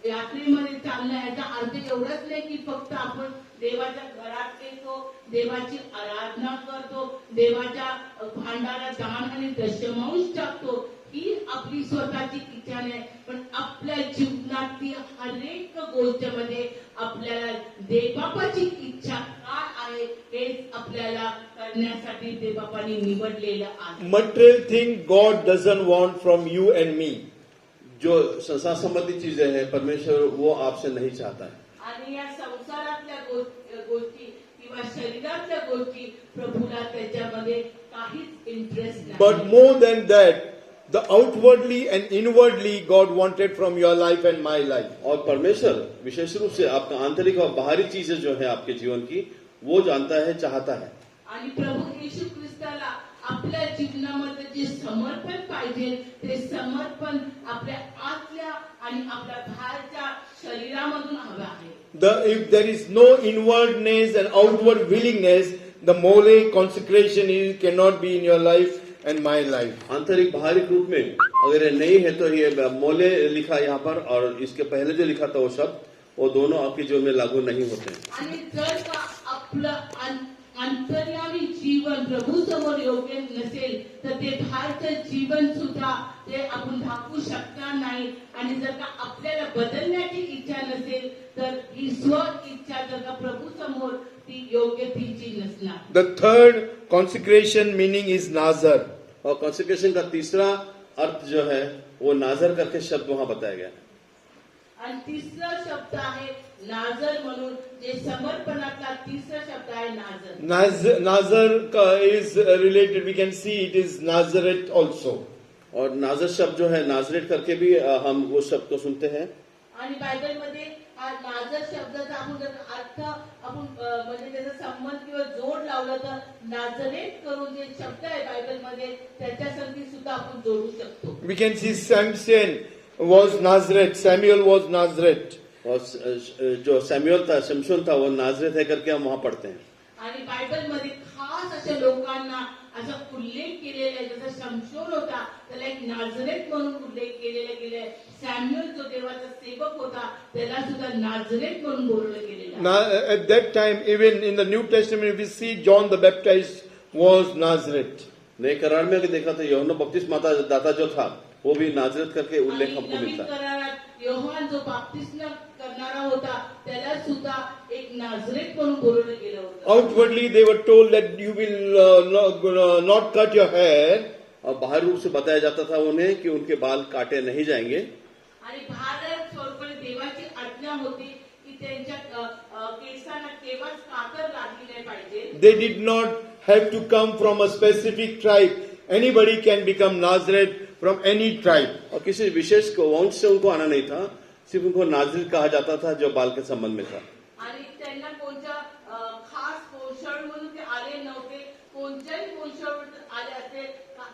यात्रेमध्ये चालणं, याचा अर्थ एवढाच नाही की फक्त आपण देवाच्या घरात येतो, देवाची आराधना करतो, देवाच्या भांडाला दान आणि दशमांश टाकतो, ही आपली स्वतःची इच्छा नाही. पण आपल्या जीवनातील हरेक गोष्टीमध्ये आपल्याला देवबापाची इच्छा काय आहे हेच आपल्याला करण्यासाठी देवबापाने निवडलेलं आहे. Material thing God doesn't want from you and me. जो संसार संबंधी चीजें हैं, परमेश्वर वो आपसे नहीं चाहता है. आणि या संसारातल्या गोष्टी किंवा शरीरातल्या गोष्टी प्रभूला त्याच्यामध्ये काहीच इंटरेस्ट नाही. But more than that, the outwardly and inwardly God wanted from your life and my life. और परमेश्वर विशेष रूप से आपका आंतरिक और बाहरी चीजें जो है आपके जीवन की, वो जानता है, चाहता है. आणि प्रभू येशू ख्रिस्ताला आपल्या जीवनामध्ये जे समर्पण पाहिजे ते समर्पण आपल्या आतल्या आणि आपल्या बाहेरच्या शरीरामधून हवं आहे. If there is no inwardness and outward willingness, the mole consecration cannot be in your life and my life. आंतरिक बाहरी रूप में अगर ये नहीं है तो ये मोले लिखा यहाँ पर, और इसके पहले जो लिखा था वो शब्द, वो दोनों आपके जीवन में लागू नहीं होते. आणि जर का आपलं अंतर्यामी जीवन प्रभू समोर योग्य नसेल तर ते बाहेरचं जीवन सुद्धा ते आपण दाखवू शकणार नाही. आणि जर का आपल्याला बदलण्याची इच्छा नसेल तर ही स्व इच्छा जर का प्रभू समोर ती योग्य तिची नसणार. The third consecration meaning is nazar. और कॉन्सेक्रेशन का तीसरा अर्थ जो है वो नाजर करके शब्द वहां बताया गया है. आणि तिसरा शब्द आहे नाजर म्हणून जे समर्पणातला तिसरा शब्द आहे नाजर. Nazar is related, we can see it is Nazareth also. और नाजर शब्द जो है नाजरेट करके भी हम वो शब्द को सुनते हैं. आणि बायबलमध्ये हा नाजर शब्दाचा आपण जर अर्थ आपण म्हणजे त्याचा संबंध किंवा जोड लावला तर नाजरेत करून जे शब्द आहे बायबलमध्ये त्याच्या संगती सुद्धा आपण जोडू शकतो. We can see Samson was Nazareth, Samuel was Nazareth. और जो सैमुअल था, शमशोन था, वो नाजरेत है करके हम वहां पढ़ते हैं. आणि बायबलमध्ये खास अशा लोकांना असा उल्लेख केलेला आहे. जसं शमशोन होता त्याला एक नाजरेत म्हणून उल्लेख केलेला गेलाय. सॅम्युअल जो देवाचा सेवक होता त्याला सुद्धा नाजरेत म्हणून बोलवलं गेलेलं आहे. Now, at that time, even in the New Testament, we see John the Baptist was Nazareth. नए करार में अगर देखा तो यूहन्ना बपतिस्मा दाता जो था वो भी नाजरेत करके उल्लेख आणि हमको नवीन मिलता है. करारात योहान जो बाप्तिस्मा करणारा होता त्याला सुद्धा एक नाजरेत म्हणून बोलवलं गेलं होतं. Outwardly, they were told that you will not cut your hair. और बाहर रूप से बताया जाता था उन्हें कि उनके बाल काटे नहीं जाएंगे. आणि भारत स्वरूपाने देवाची आज्ञा होती की त्यांच्या केसांना केवळ कातर लागली नाही पाहिजे. They did not have to come from a specific tribe. Anybody can become Nazareth from any tribe. और किसी विशेष वंश से उनको आना नहीं था, सिर्फ उनको नाजरेत कहा जाता था जो बाल के संबंध में था. आणि त्यांना कोणत्या खास वंशावळ म्हणून ते आले नव्हते. कोणत्याही वंशावळ आले असेल.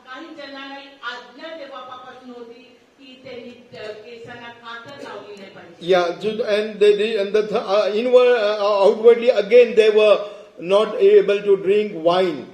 काही जणांना आज्ञा देवापासून होती की त्यांनी केसांना कातर लावली नाही पाहिजे. Yeah, and they did, and outwardly again they were not able to drink wine.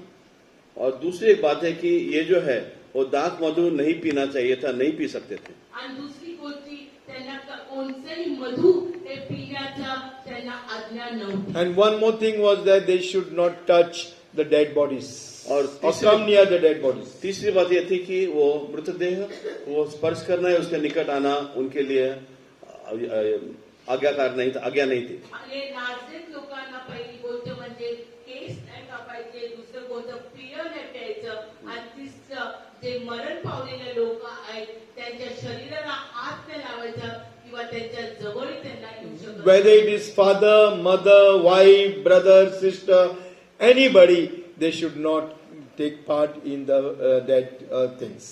और दूसरी एक बात है कि ये जो है वो दाख मधु नहीं पीना चाहिए था, नहीं पी सकते थे. आणि दुसरी गोष्टी त्यांना कोणतेही मधु हे पिण्याचा त्यांना आज्ञा नव्हती. And one more thing was that they should not touch the dead bodies और or come near the dead bodies. तीसरी बात ये थी कि वो मृतदेह वो स्पर्श करना है, उसके निकट आना उनके लिए आज्ञाकार नहीं था, आज्ञा नहीं थी. आणि नाजरेत लोकांना पहिली गोष्ट म्हणजे केस नाही कापायचे. दुसरं गोष्ट पिय नाही प्यायचं. आणि तिसरं जे मरण पावलेले लोक आहेत त्यांच्या शरीराला हात नाही लावायचा किंवा त्यांच्या जवळ त्यांना येऊ शकत. Whether it is father, mother, wife, brother, sister, anybody, they should not take part in the dead things.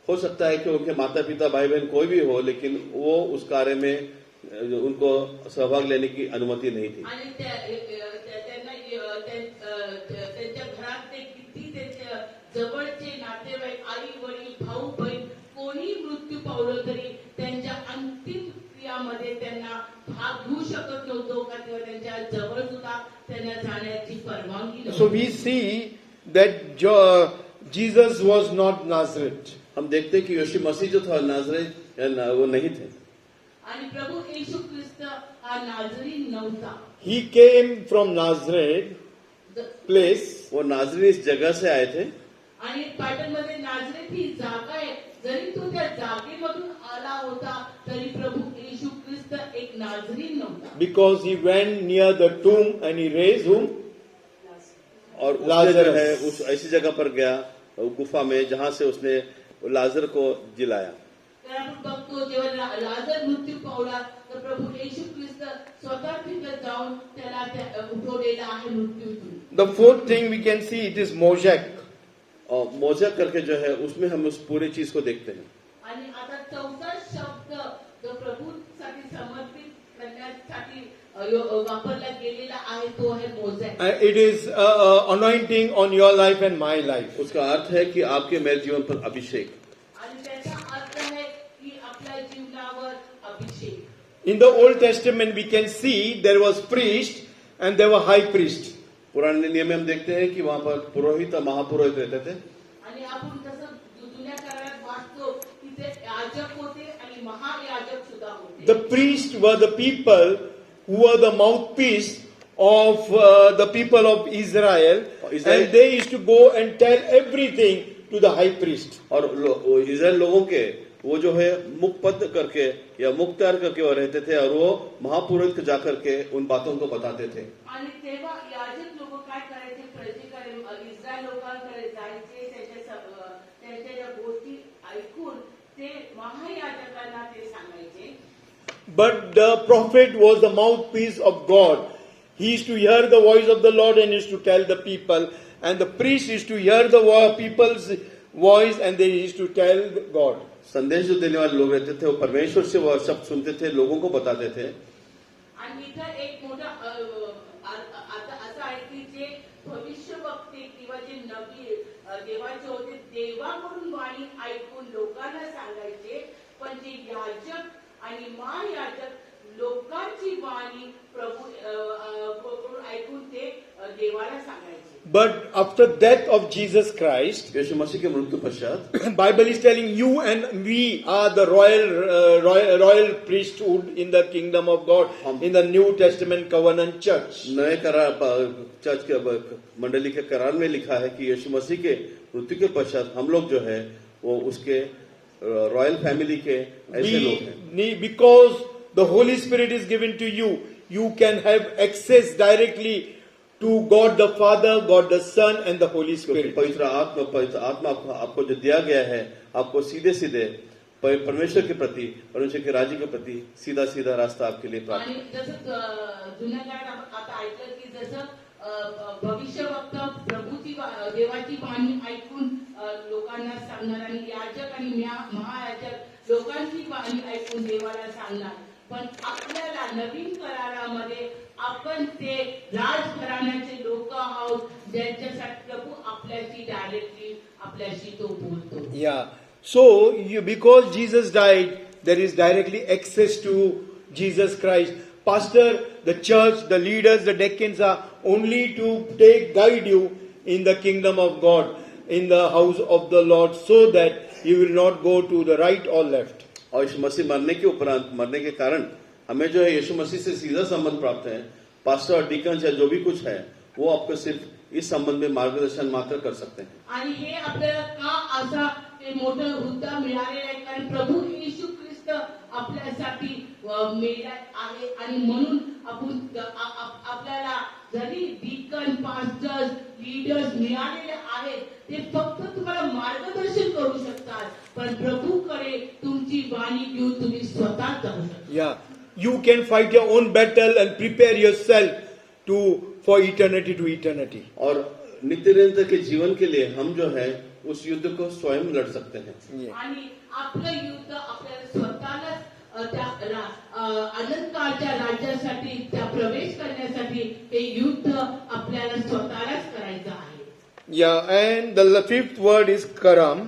हो सकता है कि उनके माता पिता भाई बहन कोई भी हो, लेकिन वो उस कार्य में उनको सहभाग लेने की अनुमति नहीं थी. आणि त्यांना त्यांच्या घरात ते किती त्यांच्या जवळचे नातेवाईक आई वडील भाऊ बहीण कोणी मृत्यू पावलं तरी त्यांच्या अंतिम क्रियामध्ये त्यांना भाग घेऊ शकत नव्हतो का किंवा त्यांच्या जवळ सुद्धा त्यांना जाण्याची परवानगी So नव्हती. we see that Jesus was not Nazareth. हम देखते हैं कि यीशु मसीह जो था नाजरेत वो नहीं थे. आणि प्रभू येशू ख्रिस्त हा नाजरी नव्हता. He came from Nazareth place. वो नाजरी इस जगह से आए थे. आणि बायबलमध्ये नाजरेत ही जागा आहे. जरी तो त्या जागेमधून आला होता तरी प्रभू येशू ख्रिस्त एक नाजरी नव्हता. Because he went near the tomb and he raised whom? और उसने जो है उस ऐसी जगह पर गया गुफा में जहां से उसने लाजर को जिलाया. तर आपण बघतो जेव्हा लाजर मृत्यू पावला तर प्रभू येशू ख्रिस्त स्वतः तिथे जाऊन त्याला उठवलेला आहे मृत्यूतून. The fourth thing we can see, it is Mosaic. और मोजक करके जो है उसमें हम उस पूरी चीज को देखते हैं. आणि आता चौथा शब्द जो प्रभूसाठी समर्पित करण्यासाठी वापरला गेलेला आहे तो आहे mosaic. It is anointing on your life and my life. उसका अर्थ है कि आपके मेरे जीवन पर अभिषेक. आणि त्याचा अर्थ आहे की आपल्या जीवनावर अभिषेक. In the Old Testament we can see there was priest and there were high priest. पुराने नियम में हम देखते हैं कि वहां पर पुरोहित और महापुरोहित रहते थे. आणि आपण तसं जुन्या काळात वाचतो की ते याजक होते आणि महायाजक सुद्धा होते. The priests were the people who were the mouthpiece of the people of Israel, and they used to go and tell everything to the high priest. और इजराइल लोगों के वो जो है मुखपद करके या मुख्तार करके वो रहते थे और वो महापुरोहित को जाकर के उन बातों को बताते थे. आणि तेव्हा याजक लोक काय करायचे प्रजेकडे इस्रायल लोकांकडे जायचे त्यांच्या ज्या गोष्टी ऐकून ते महायाजकांना ते सांगायचे. but the prophet was the mouthpiece of God. He used to hear the voice of the Lord and used to tell the people, and the priest used to hear the people's voice and they used to tell God. संदेश जो देने वाले लोग रहते थे वो परमेश्वर से वो शब्द सुनते थे, लोगों को बताते थे. आणि इथं एक मोठा आता असं आहे की जे भविष्यवक्ते किंवा जे नबी देवाचे होते देवाकडून वाणी ऐकून लोकांना सांगायचे, पण जे याजक आणि महायाजक लोकांची वाणी प्रभू ऐकून ते देवाला सांगायचे. But after death of Jesus Christ, यीशु मसीह के मृत्यु पश्चात Bible is telling you and we are the royal priesthood in the kingdom of God in the New Testament covenant church. नए करार चर्च के मंडली के करार में लिखा है कि यीशु मसीह के मृत्यु के पश्चात हम लोग जो है वो उसके रॉयल फैमिली के ऐसे लोग हैं. Because the Holy Spirit is given to you, you can have access directly to God the Father, God the Son and the Holy Spirit. पवित्र आत्मा आपको जो दिया गया है, आपको सीधे सीधे परमेश्वर के प्रति, परमेश्वर के राज्य के प्रति सीधा सीधा रास्ता आपके लिए प्राप्त. आणि जसं जुन्या काळात आता ऐकलं की जसं भविष्यवक्ता प्रभूची देवाची वाणी ऐकून लोकांना सांगणार आणि याजक आणि महायाजक लोकांची वाणी ऐकून देवाला सांगणार, पण आपल्याला नवीन करारामध्ये आपण ते राजघराण्याचे लोक आहोत ज्यांच्यासाठी प्रभू आपल्याशी डायरेक्टली आपल्याशी तो बोलतो. Yeah. So, because Jesus died, there is directly access to Jesus Christ. Pastor, the church, the leaders, the deacons are only to guide you in the kingdom of God, in the house of the Lord, so that you will not go to the right or left. और यीशु मसीह मरने के उपरांत, मरने के कारण हमें जो है यीशु मसीह से सीधा संबंध प्राप्त है. पास्टर और डीकन या जो भी कुछ है वो आपको सिर्फ इस संबंध में मार्गदर्शन मात्र कर सकते हैं. आणि हे आपल्याला का असा ते मोठं हुद्दा मिळालेला आहे, कारण प्रभू येशू ख्रिस्त आपल्यासाठी मेला आहे आणि म्हणून आपण आपल्याला जरी डीकन पास्टर्स लीडर्स मिळालेले आहेत ते फक्त तुम्हाला मार्गदर्शन करू शकतात, पण प्रभूकडे तुमची वाणी घेऊन तुम्ही स्वतः जाऊ शकता. Yeah. You can fight your own battle and prepare yourself for eternity to eternity. और नित्य निरंतर के जीवन के लिए हम जो है उस युद्ध को स्वयं लड़ सकते हैं. आणि आपलं युद्ध आपल्याला स्वतःलाच त्या अनंतकाळच्या राज्यासाठी त्या प्रवेश करण्यासाठी हे युद्ध आपल्याला स्वतःलाच करायचं आहे. Yeah, and the fifth word is karam.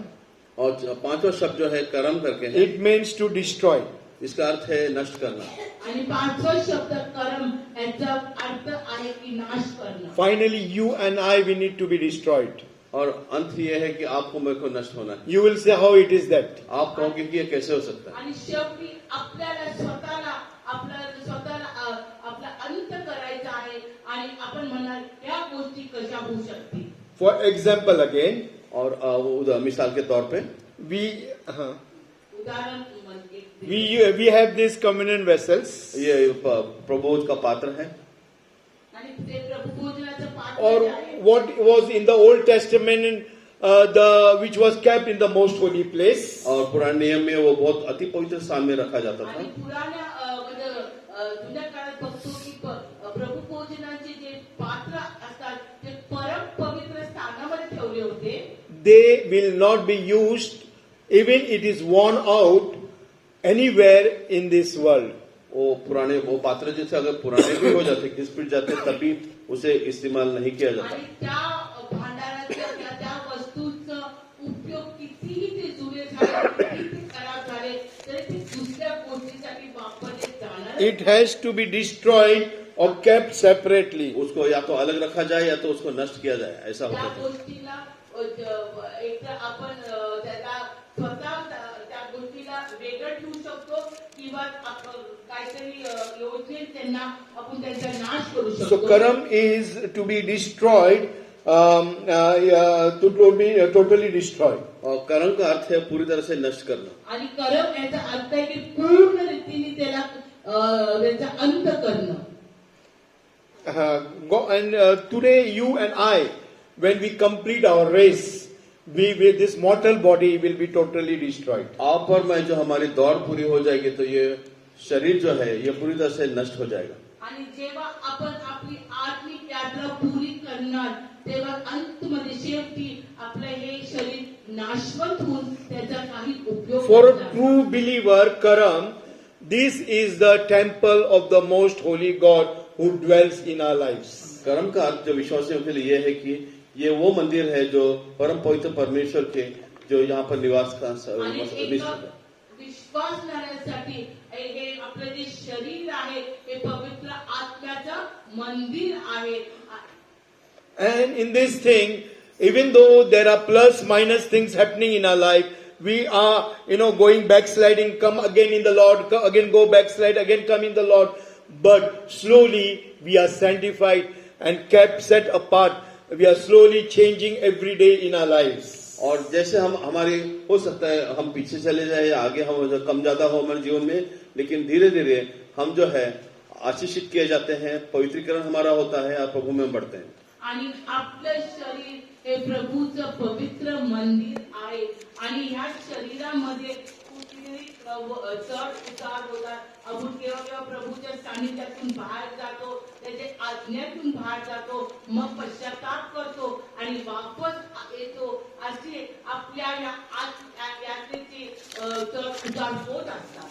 और पांचवा शब्द जो है करम करके है. It means to destroy. इसका अर्थ है नष्ट करना. आणि पाचवा शब्द कर्म याचा अर्थ आहे की नाश करणं. Finally, you and I, we need to be destroyed. और अंत ये है कि आपको मेरे को नष्ट होना है. You will say how it is that. आप कहोगे कि ये कैसे हो सकता है. आणि शेवटी आपल्याला स्वतःला आपला अंत करायचा आहे आणि आपण म्हणाल या गोष्टी कशा होऊ शकतील. For example again, और मिसाल के तौर पे उदाहरण म्हणजे we have these communion vessels. ये प्रभोज का पात्र है. आणि ते प्रभू भोजनाचं पात्र Or आहे. what was in the Old Testament, which was kept in the most holy place. और पुराने नियम में वो बहुत अति पवित्र स्थान में रखा जाता था. आणि पुराण्या जुन्या काळात बघतो की प्रभू भोजनाचे जे पात्र असतात ते परम पवित्र स्थानामध्ये ठेवले होते. They will not be used even it is worn out anywhere in this world. वो पात्र जैसे अगर पुराने भी हो जाते, घिस-पिट जाते, तभी उसे इस्तेमाल नहीं किया जाता. आणि त्या भांडाराचा त्या वस्तूचा उपयोग कितीही ते जुने झाले, किती खराब झाले तरी ते दुसऱ्या गोष्टीसाठी वापरले जाणार. It has to be destroyed or kept separately. उसको या तो अलग रखा जाए या तो उसको नष्ट किया जाए, ऐसा त्या होता था. गोष्टीला एक तर आपण त्याला स्वतः त्या गोष्टीला वेगळं ठेवू शकतो किंवा काहीतरी योजनेत त्यांना आपण त्यांचा नाश करू So शकतो. karam is to be destroyed, to be totally destroyed. और कर्म का अर्थ है पूरी तरह से नष्ट करना. आणि कर्म याचा अर्थ आहे की पूर्ण रीतीने त्याला त्याचा अंत करणं. And today you and I, when we complete our race, this mortal body will be totally destroyed. आप और मैं जो हमारी दौड़ पूरी हो जाएगी तो ये शरीर जो है ये पूरी तरह से नष्ट हो जाएगा। आणि जेव्हा आपण आपली आत्मिक यात्रा पुरी करणार तेव्हा अंतमध्ये शेवटी आपलं हे शरीर नाशवंत होऊन त्याचा काही उपयोग For a नसणार. true believer, Karam, this is the temple of the most holy God who dwells in our lives. कर्म का अर्थ जो विश्वासियों के लिए ये है कि ये वो मंदिर है जो परम पवित्र परमेश्वर के जो यहाँ पर निवास का आणि निवास एक है। विश्वासणाऱ्यासाठी हे आपलं जे शरीर आहे हे पवित्र आत्म्याचं मंदिर आहे. And in this thing, even though there are plus minus things happening in our life, we are, going backsliding, come again in the Lord, again go backslide, again come in the Lord. But slowly we are sanctified and kept set apart. We are slowly changing every day in our lives. और जैसे हम हमारे हो सकता है हम पीछे चले जाए या आगे हम कम ज्यादा हो हमारे जीवन में, लेकिन धीरे धीरे हम जो है आशीषित किए जाते हैं, पवित्रीकरण हमारा होता है और प्रभु में बढ़ते हैं. आणि आपलं शरीर हे प्रभूचं पवित्र मंदिर आहे आणि ह्या शरीरामध्ये कुठेतरी चढ उतार होतात. आपण केव्हा केव्हा प्रभूच्या सानिध्यातून बाहेर जातो, त्याच्या आज्ञेतून बाहेर जातो, मग पश्चाताप करतो आणि वापस येतो. असे आपल्या या यात्रेचे चढ उतार होत असतात.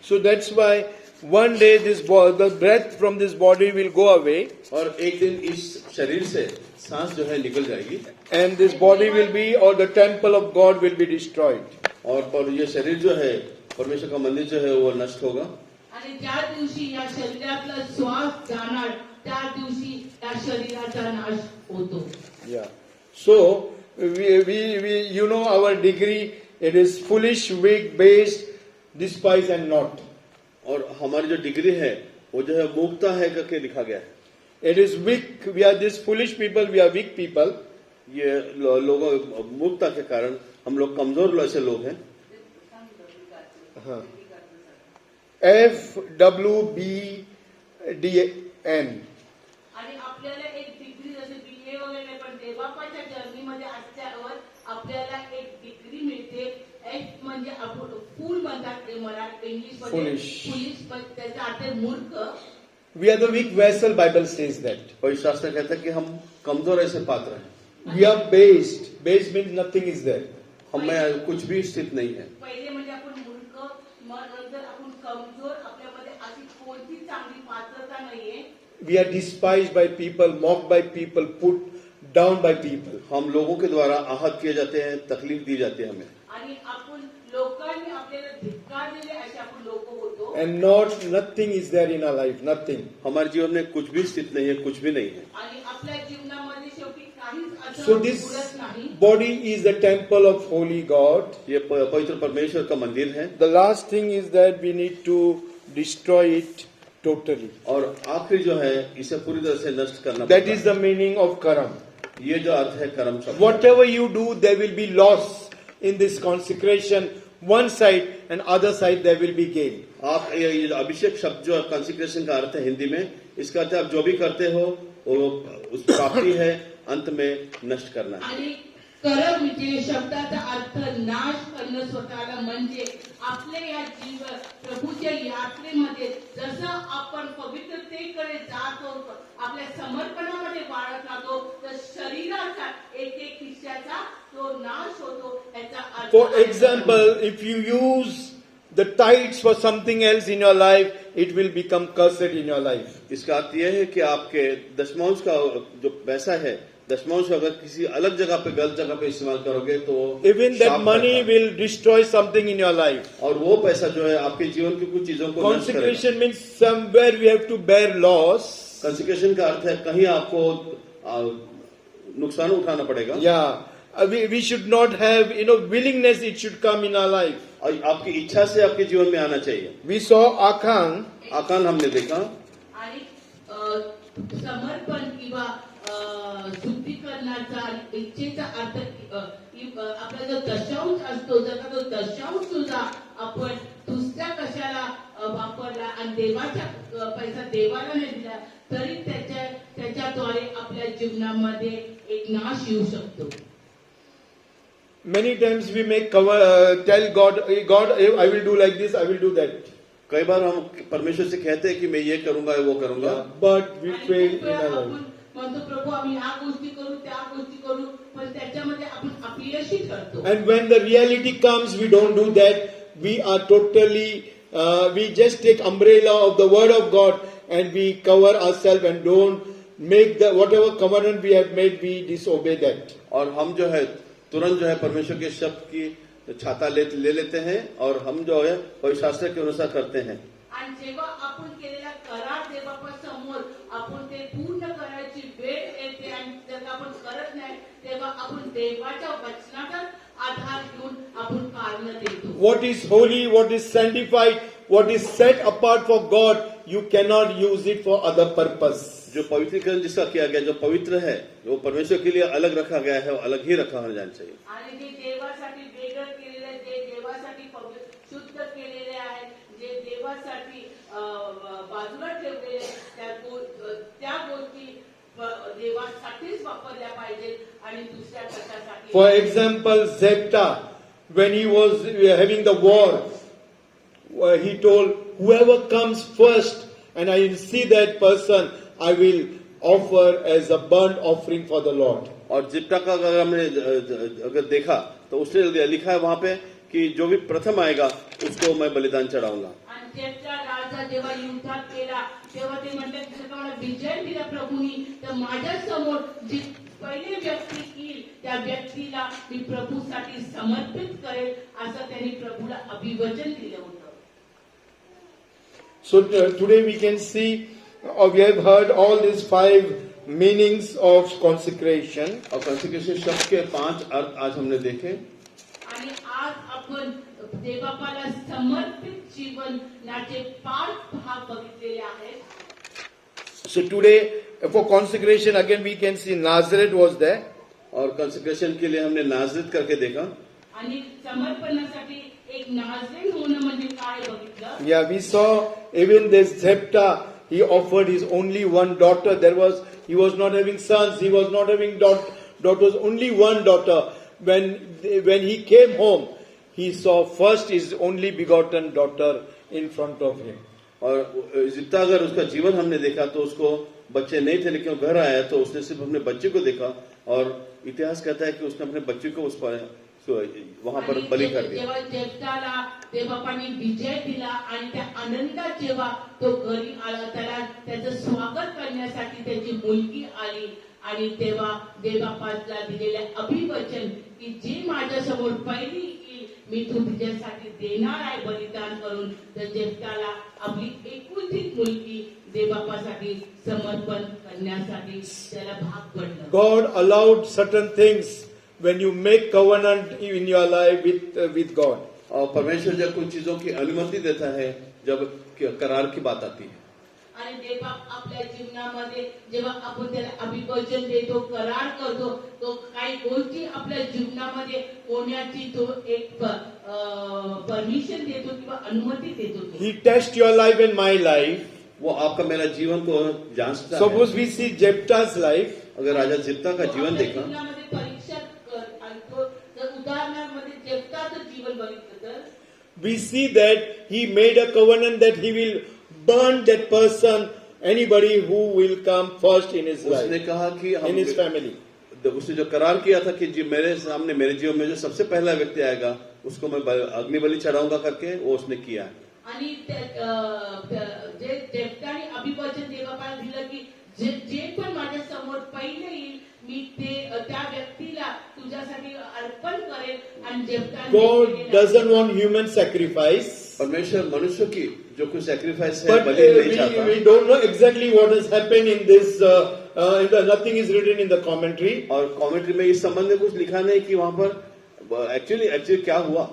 So that's why one day the breath from this body will go away, और एक दिन इस शरीर से सांस जो है निकल जाएगी and this body will be, or the temple of God will be destroyed. और पर ये शरीर जो है परमेश्वर का मंदिर जो है वो नष्ट होगा. आणि ज्या दिवशी या शरीरातला श्वास जाणार त्या दिवशी या शरीराचा नाश होतो. Yeah. So we our degree, it is foolish, weak, based, despise and not. और हमारी जो डिग्री है वो जो है मूर्खता है करके लिखा गया है. It is weak. We are this foolish people. We are weak people. ये लोगों मूर्खता के कारण हम लोग कमजोर ऐसे लोग हैं. FWBDN. आणि आपल्याला एक डिग्री जसे BA वगैरे नाही, पण देवापाच्या जर्नीमध्ये असल्यावर आपल्याला एक डिग्री मिळते. F म्हणजे आपण फूल म्हणतात मराठी इंग्लिश मध्ये Foolish. फुलिश, पण त्याचा अर्थ आहे मूर्ख. We are the weak vessel. Bible says that. पवित्र शास्त्र कहता है कि हम कमजोर ऐसे पात्र हैं. We are based. Based means nothing is there. हमें कुछ भी स्थित नहीं है. पहिले म्हणजे आपण मूर्ख, मग नंतर आपण कमजोर, आपल्यामध्ये अशी कोणती चांगली पात्रता नाहीये. We are despised by people, mocked by people, put down by people. हम लोगों के द्वारा आहत किए जाते हैं, तकलीफ दी जाती है हमें. आणि आपण लोकांनी आपल्याला धिक्कारलेले असे आपण लोक होतो. And nothing is there in our life. Nothing. हमारे जीवन में कुछ भी स्थित नहीं है, कुछ भी नहीं है. आणि आपल्या जीवनामध्ये शेवटी काहीच So असं this उरत नाही. body is the temple of holy God. ये पवित्र परमेश्वर का मंदिर है. The last thing is that we need to destroy it totally. और आखिरी जो है इसे पूरी तरह से नष्ट करना That पड़ता is है. the meaning of karam. ये जो अर्थ है कर्म शब्द. Whatever you do, there will be loss in this consecration. One side and other side there will be gain. आप ये अभिषेक शब्द जो कंसिक्रेशन का अर्थ है हिंदी में, इसका अर्थ आप जो भी करते हो वो उस प्राप्ति है, अंत में नष्ट करना है. आणि करम म्हणजे शब्दाचा अर्थ नाश करणं स्वतःला, म्हणजे आपल्या या जीवन प्रभूच्या यात्रेमध्ये जसं आपण पवित्रतेकडे जातो, आपल्या समर्पणामध्ये वाढत राहतो, तर शरीराचा एक एक हिस्साचा तो नाश होतो. याचा अर्थ For example, if you use the tithes for something else in your life, it will become cursed in your life. इसका अर्थ यह है कि आपके दशमांश का जो पैसा है, दशमांश अगर किसी अलग जगह पे गलत जगह पे इस्तेमाल करोगे तो Even that शाप money करता है. will destroy something in your life. और वो पैसा जो है आपके जीवन की कुछ चीजों को नष्ट करेगा. Consecration means somewhere we have to bear loss. कंसिक्रेशन का अर्थ है कहीं आपको नुकसान उठाना पड़ेगा. Yeah. We should not have, willingness, it should come in our life. और आपकी इच्छा से आपके जीवन में आना चाहिए. We saw Achan. आकान हमने देखा. आणि समर्पण किंवा शुद्धीकरणाचा इच्छेचा अर्थ आपला जो दशांश असतो, जर का तो दशांश सुद्धा आपण दुसऱ्या कशाला वापरला आणि देवाच्या पैसा देवाला नाही दिला तरी त्याच्याद्वारे आपल्या जीवनामध्ये एक नाश येऊ शकतो. Many times we may tell God, I will do like this, I will do that. कई बार हम परमेश्वर से कहते हैं कि मैं ये करूंगा वो करूंगा, but we आणि fail खूप in वेळा our आपण life. म्हणतो प्रभू आम्ही ह्या गोष्टी करू त्या गोष्टी करू, पण त्याच्यामध्ये आपण अपयशी ठरतो. And when the reality comes, we don't do that. We are totally, we just take umbrella of the word of God and we cover ourselves and don't make the whatever covenant we have made, we disobey that. और हम जो है तुरंत जो है परमेश्वर के शब्द की छाता ले लेते हैं और हम जो है पवित्र शास्त्र के अनुसार करते हैं. आणि जेव्हा आपण केलेला करार देवासमोर आपण ते पूर्ण करायची वेळ येते आणि जर आपण करत नाही तेव्हा आपण देवाच्या वचनाचा आधार घेऊन आपण कारण देतो. What is holy, what is sanctified, what is set apart for God, you cannot use it for other purpose. जो पवित्रीकरण जिसका किया गया, जो पवित्र है, जो परमेश्वर के लिए अलग रखा गया है, वो अलग ही रखा होना चाहिए. आणि जे देवासाठी वेगळं केलेलं आहे, जे देवासाठी शुद्ध केलेले आहे, जे देवासाठी बाजूला ठेवलेले त्या गोष्टी देवासाठीच वापरल्या पाहिजेत आणि दुसऱ्या कशासाठी. For example, Jephthah, when he was having the war, he told, whoever comes first and I will see that person, I will offer as a burnt offering for the Lord. और जिप्टा का अगर हमने अगर देखा तो उसने लिखा है वहां पे कि जो भी प्रथम आएगा उसको मैं बलिदान चढ़ाऊंगा. आणि जेफ्ता राजा जेव्हा युद्धात केला तेव्हा ते म्हणतात की जर मला विजय दिला प्रभूंनी तर माझ्या समोर जी पहिली व्यक्ती येईल त्या व्यक्तीला मी प्रभूसाठी समर्पित करेल असं त्यांनी प्रभूला अभिवचन दिलं होतं. So today we can see, or we have heard all these 5 meanings of consecration. और कंसेक्रेशन शब्द के 5 अर्थ आज हमने देखे. आणि आज आपण देवबापाला समर्पित जीवनाचे 5 भाग बघितलेले आहेत. So today for consecration again we can see Nazareth was there. और कंसेक्रेशन के लिए हमने नाज़रेत करके देखा. आणि समर्पणासाठी एक नाझरेन होणं म्हणजे काय बघितलं. Yeah, we saw even this Jephthah, he offered his only one daughter. He was not having sons, he was not having daughters, only one daughter. When he came home, he saw first his only begotten daughter in front of him. और जिप्ता अगर उसका जीवन हमने देखा तो उसको बच्चे नहीं थे, लेकिन घर आया तो उसने सिर्फ अपने बच्चे को देखा और इतिहास कहता है कि उसने अपने बच्चे को उस पर वहां पर बलि कर दिया. जेव्हा जेफ्ताला देवबापांनी विजय दिला आणि त्या आनंदात जेव्हा तो घरी आला त्याला त्याचं स्वागत करण्यासाठी त्याची मुलगी आली आणि तेव्हा देवबापाला दिलेले अभिवचन की जी माझ्या समोर पहिली येईल मी तू तिच्यासाठी देणार आहे बलिदान करून. तर जेफ्ताला आपली एकुलतीच मुलगी देवबापासाठी समर्पण करण्यासाठी त्याला भाग पडलं. God allowed certain things when you make covenant in your life with God. और परमेश्वर जब कुछ चीजों की अनुमति देता है जब करार की बात आती है. आणि देवबाप आपल्या जीवनामध्ये जेव्हा आपण त्याला अभिवचन देतो करार करतो तो काही गोष्टी आपल्या जीवनामध्ये होण्याची तो एक परमिशन देतो किंवा अनुमती देतो. He tests your life and my life. वो आपका मेरा जीवन को जांचता है. Suppose we see Jephthah's life. अगर राजा जिप्ता का जीवन देखा, जीवनामध्ये परीक्षा करतो जर उदाहरणामध्ये जेफ्ताचं जीवन बघितलं तर We see that he made a covenant that he will burn that person, anybody who will come first in his उसने life, कहा कि in his family. उसने जो करार किया था कि जी मेरे सामने मेरे जीवन में जो सबसे पहला व्यक्ति आएगा उसको मैं अग्नि बलि चढ़ाऊंगा करके वो उसने किया. आणि जे जेफ्ताने अभिवचन देवबापाला दिलं की जे पण माझ्या समोर पहिले येईल मी ते त्या व्यक्तीला तुझ्यासाठी अर्पण करेल. आणि जेफ्ताने God doesn't want human sacrifice. परमेश्वर मनुष्य की जो कुछ सैक्रिफाइस है But बलि नहीं चाहता. we don't know exactly what has happened in this. Nothing is written in the commentary. और कमेंट्री में इस संबंध में कुछ लिखा नहीं कि वहां पर एक्चुअली क्या हुआ.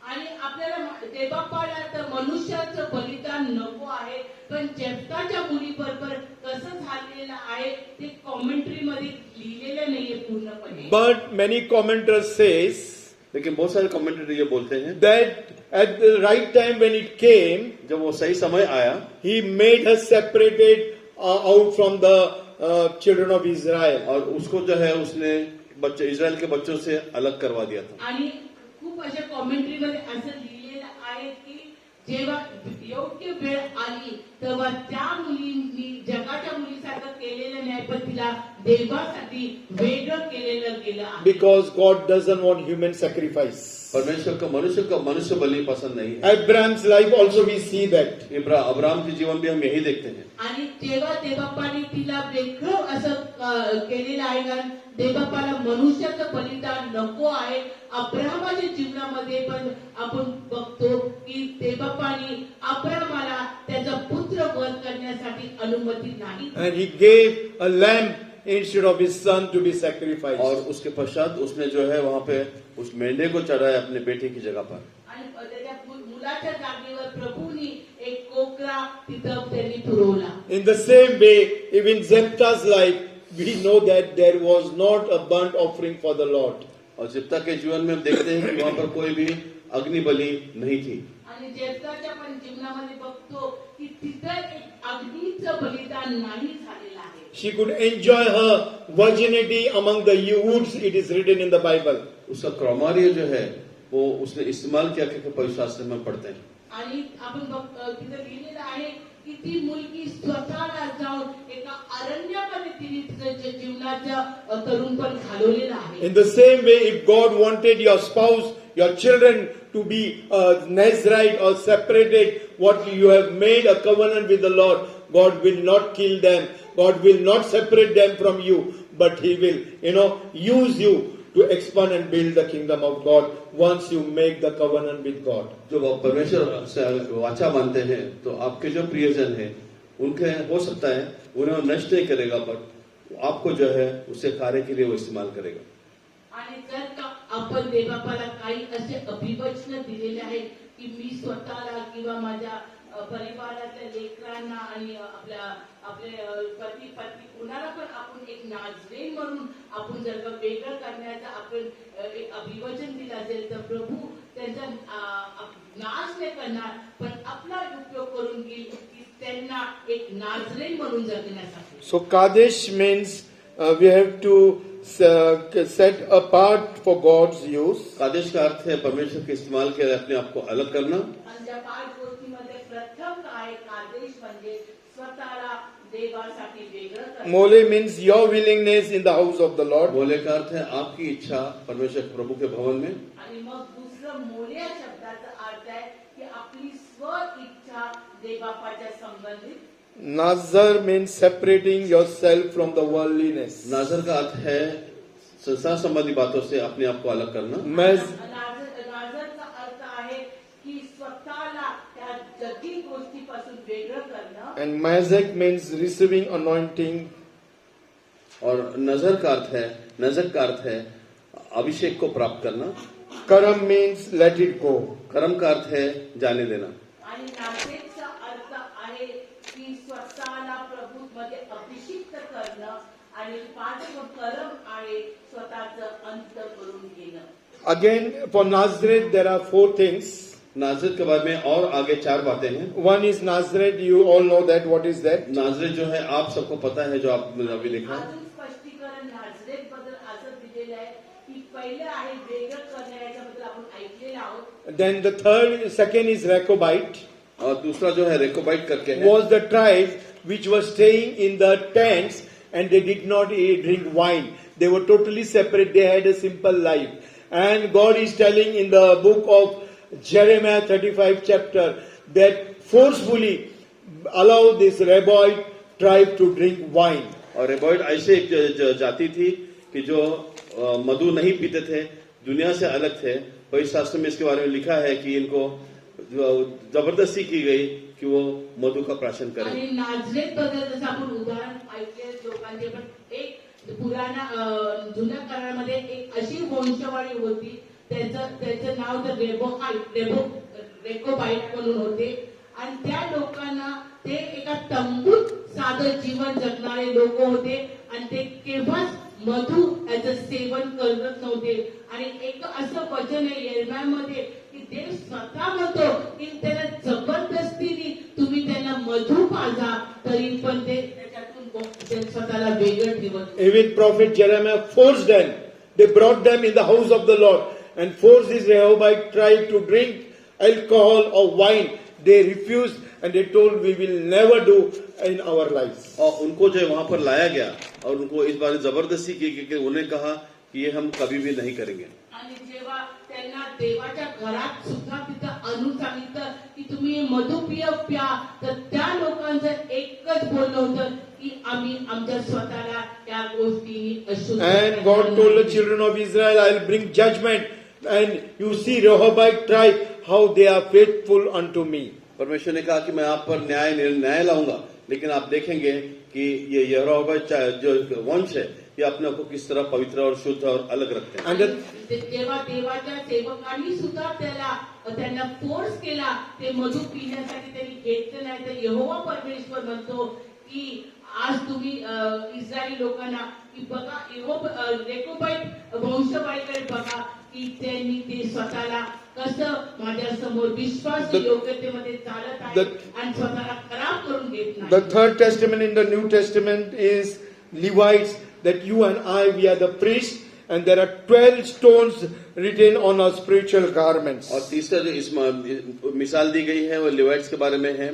आणि आपल्याला देवबापाला तर मनुष्याचं बलिदान नको आहे पण जेफ्ताच्या मुलीबरोबर कसं झालेलं आहे ते कॉमेंट्री मध्ये लिहिलेलं नाहीये पूर्णपणे. But many commenters says लेकिन बहुत सारे कमेंटेटर ये बोलते हैं that at the right time when it came, जब वो सही समय आया he made her separated out from the children of Israel. और उसको जो है उसने बच्चे इजराइल के बच्चों से अलग करवा दिया था. आणि खूप अशा कॉमेंट्री मध्ये असं लिहिलेलं आहे की जेव्हा योग्य वेळ आली तेव्हा त्या मुलींनी जगाच्या मुलीसारखं केलेलं नाही, पण तिला देवासाठी वेगळं केलेलं गेलं आहे. Because God doesn't want human sacrifice. परमेश्वर को मनुष्य बलि पसंद नहीं है. Abraham's life also we see that. Abraham के जीवन भी हम यही देखते हैं. आणि तेव्हा देवबापाने तिला वेगळं असं केलेलं आहे, कारण देवबापाला मनुष्याचं बलिदान नको आहे. अब्राहमाच्या जीवनामध्ये पण आपण बघतो की देवबापाने अब्राहमाला त्याचा पुत्र वध करण्यासाठी अनुमती नाही. And he gave a lamb instead of his son to be sacrificed. और उसके पश्चात उसने जो है वहाँ पे उस मेंढे को चढ़ाया अपने बेटे की जगह पर. आणि त्याच्या मुलाच्या जागेवर प्रभूंनी एक कोकरा तिथं त्यांनी पुरवला. In the same way, even Jephthah's life, we know that there was not a burnt offering for the Lord. और जिप्ता के जीवन में हम देखते हैं कि वहाँ पर कोई भी अग्नि बलि नहीं थी. आणि जेफ्ताच्या पण जीवनामध्ये बघतो की तिथं एक अग्नीचं बलिदान नाही झालेलं आहे. She could enjoy her virginity among the youths, it is written in the Bible. उसका क्रॉमार्य जो है वो उसने इस्तेमाल किया कि पवित्र शास्त्र में पढ़ते हैं. आणि आपण तिथं लिहिलेलं आहे की ती मुलगी स्वतःला जाऊन एका अरण्यामध्ये तिने तिचं जीवनाच्या तरुणपण घालवलेलं आहे. In the same way, if God wanted your spouse, your children to be Nazirite or separated, what you have made a covenant with the Lord, God will not kill them. God will not separate them from you, but He will, use you to expand and build the kingdom of God once you make the covenant with God. जो परमेश्वर से वाचा मानते हैं तो आपके जो प्रियजन हैं उनके हो सकता है उन्हें नष्ट नहीं करेगा, पर आपको जो है उसे कार्य के लिए वो इस्तेमाल करेगा. आणि जर का आपण देवबापाला काही असे अभिवचन दिलेले आहेत की मी स्वतःला किंवा माझ्या परिवारातल्या लेकरांना आणि आपले पती पत्नी कुणाला पण आपण एक नाजरेन म्हणून आपण जर का वेगळं करण्याचं आपण एक अभिवचन दिलं असेल तर प्रभू त्यांचा नाश नाही करणार, पण आपला उपयोग करून घेईल की त्यांना एक नाजरेन म्हणून जगण्यासाठी. So Kadesh means we have to set apart for God's use. Kadesh का अर्थ है परमेश्वर के इस्तेमाल के लिए अपने आप को अलग करना. आणि त्या 5 गोष्टीमध्ये प्रथम काय कादेश म्हणजे स्वतःला देवासाठी वेगळं करणं. Mole means your willingness in the house of the Lord. बोले का अर्थ है आपकी इच्छा परमेश्वर प्रभु के भवन में. आणि मग दुसरं मोल्या शब्दाचा अर्थ आहे की आपली स्व इच्छा देवबापाच्या संबंधित. Nazar means separating yourself from the worldliness. नाजर का अर्थ है संसार संबंधी बातों से अपने आप को अलग करना. नाजरचा अर्थ आहे की स्वतःला त्या जगतिक गोष्टीपासून वेगळं करणं. And Mazak means receiving anointing. और नजर का अर्थ है अभिषेक को प्राप्त करना. Karam means let it go. कर्म का अर्थ है जाने देना. आणि नाजेकचा अर्थ आहे की स्वतःला प्रभूमध्ये अभिषिक्त करणं. आणि 5 कर्म आहे स्वतःचं अंत करून घेणं. Again, for Nazareth, there are 4 things. नाजरत के बारे में और आगे 4 बातें हैं. One is Nazareth, you all know that. What is that? नाजरत जो है आप सबको पता है, जो आपने अभी लिखा है. अजून स्पष्टीकरण नाजरेत बद्दल असं दिलेलं आहे की पहिलं आहे वेगळं करणं, याच्याबद्दल आपण ऐकलेलं आहोत. Then the second is Rechabite. और दूसरा जो है रेकोबाइट करके है. Was the tribe which was staying in the tents and they did not drink wine. They were totally separate. They had a simple life. And God is telling in the book of Jeremiah 35 chapter that forcefully allow this Rebbeite tribe to drink wine. और रेबॉइट ऐसे एक जाति थी कि जो मधु नहीं पीते थे, दुनिया से अलग थे. पवित्र शास्त्र में इसके बारे में लिखा है कि इनको जबरदस्ती की गई कि वो मधु का प्राशन करें. आणि नाजरेत बद्दल जसं आपण उदाहरण ऐकले लोकांचे, पण एक जुन्या काळामध्ये एक अशी वंशवाळी होती, त्याचं नाव तर रेकोबाईट म्हणून होते. आणि त्या लोकांना ते एका तंबूत साधं जीवन जगणारे लोक होते आणि ते केव्हाच मधु याचं सेवन करत नव्हते. आणि एक असं वचन आहे यिर्मयामध्ये की देव स्वतः म्हणतो की त्याला जबरदस्तीने तुम्ही त्यांना मधु पाजा, तरी पण ते त्याच्यातून स्वतःला वेगळं ठेवत. Even prophet Jeremiah forced them. They brought them in the house of the Lord and forced this Rehoboth tribe to drink alcohol or wine. they refused and they told we will never do in our lives. और उनको जो है वहां पर लाया गया और उनको इस बारे जबरदस्ती की कि उन्हें कहा कि ये हम कभी भी नहीं करेंगे. आणि जेव्हा त्यांना देवाच्या घरात सुद्धा तिथं आणून सांगितलं की तुम्ही मधु प्या, तर त्या लोकांचं एकच बोलणं होतं की आम्ही आमच्या स्वतःला त्या गोष्टी अशुद्ध. And God told the children of Israel, I will bring judgment. And you see Rehoboth tribe, how they are faithful unto me. परमेश्वर ने कहा कि मैं आप पर न्याय लाऊंगा, लेकिन आप देखेंगे कि ये यहोवा जो वंश है ये अपने आप को किस तरह पवित्र और शुद्ध और अलग रखते हैं. And जेव्हा देवाच्या सेवकांनी सुद्धा त्यांना फोर्स केला ते मधु पिण्यासाठी त्यांनी घेतलं नाही, तर यहोवा परमेश्वर म्हणतो की आज तुम्ही इस्रायली लोकांना की बघा रेकोबाईट वंशवाळीकडे बघा की त्यांनी ते स्वतःला कसं माझ्या समोर विश्वास योग्यतेमध्ये चालत आहे आणि स्वतःला खराब करून घेत नाही. the third testament in the New Testament is Levites, that you and I, we are the priests, and there are 12 stones written on our spiritual garments. और तीसरा जो इस मिसाल दी गई है वो लिवाइट्स के बारे में है.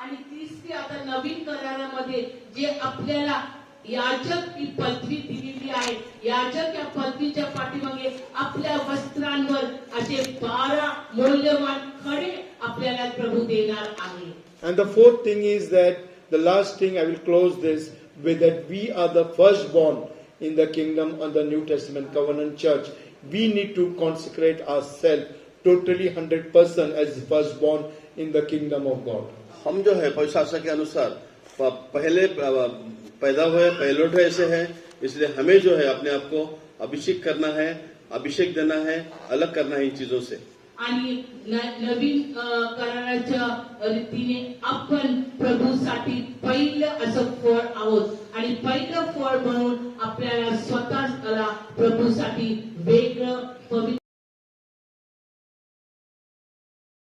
आणि तिसरी आता नवीन करारामध्ये जे आपल्याला याजक ही पदवी दिलेली आहे, याजक या पदवीच्या पाठीमागे आपल्या वस्त्रांवर असे 12 मौल्यवान खडे आपल्याला प्रभू देणार आहे. And the fourth thing is that the last thing, I will close this with, that we are the firstborn in the kingdom of the New Testament covenant church. We need to consecrate ourselves totally 100% as firstborn in the kingdom of God. हम जो है पवित्र शास्त्र के अनुसार पहले पैदा हुए पहलोठे ऐसे हैं, इसलिए हमें जो है अपने आप को अभिषेक करना है, अभिषेक देना है, अलग करना है इन चीजों से. आणि नवीन कराराच्या रीतीने आपण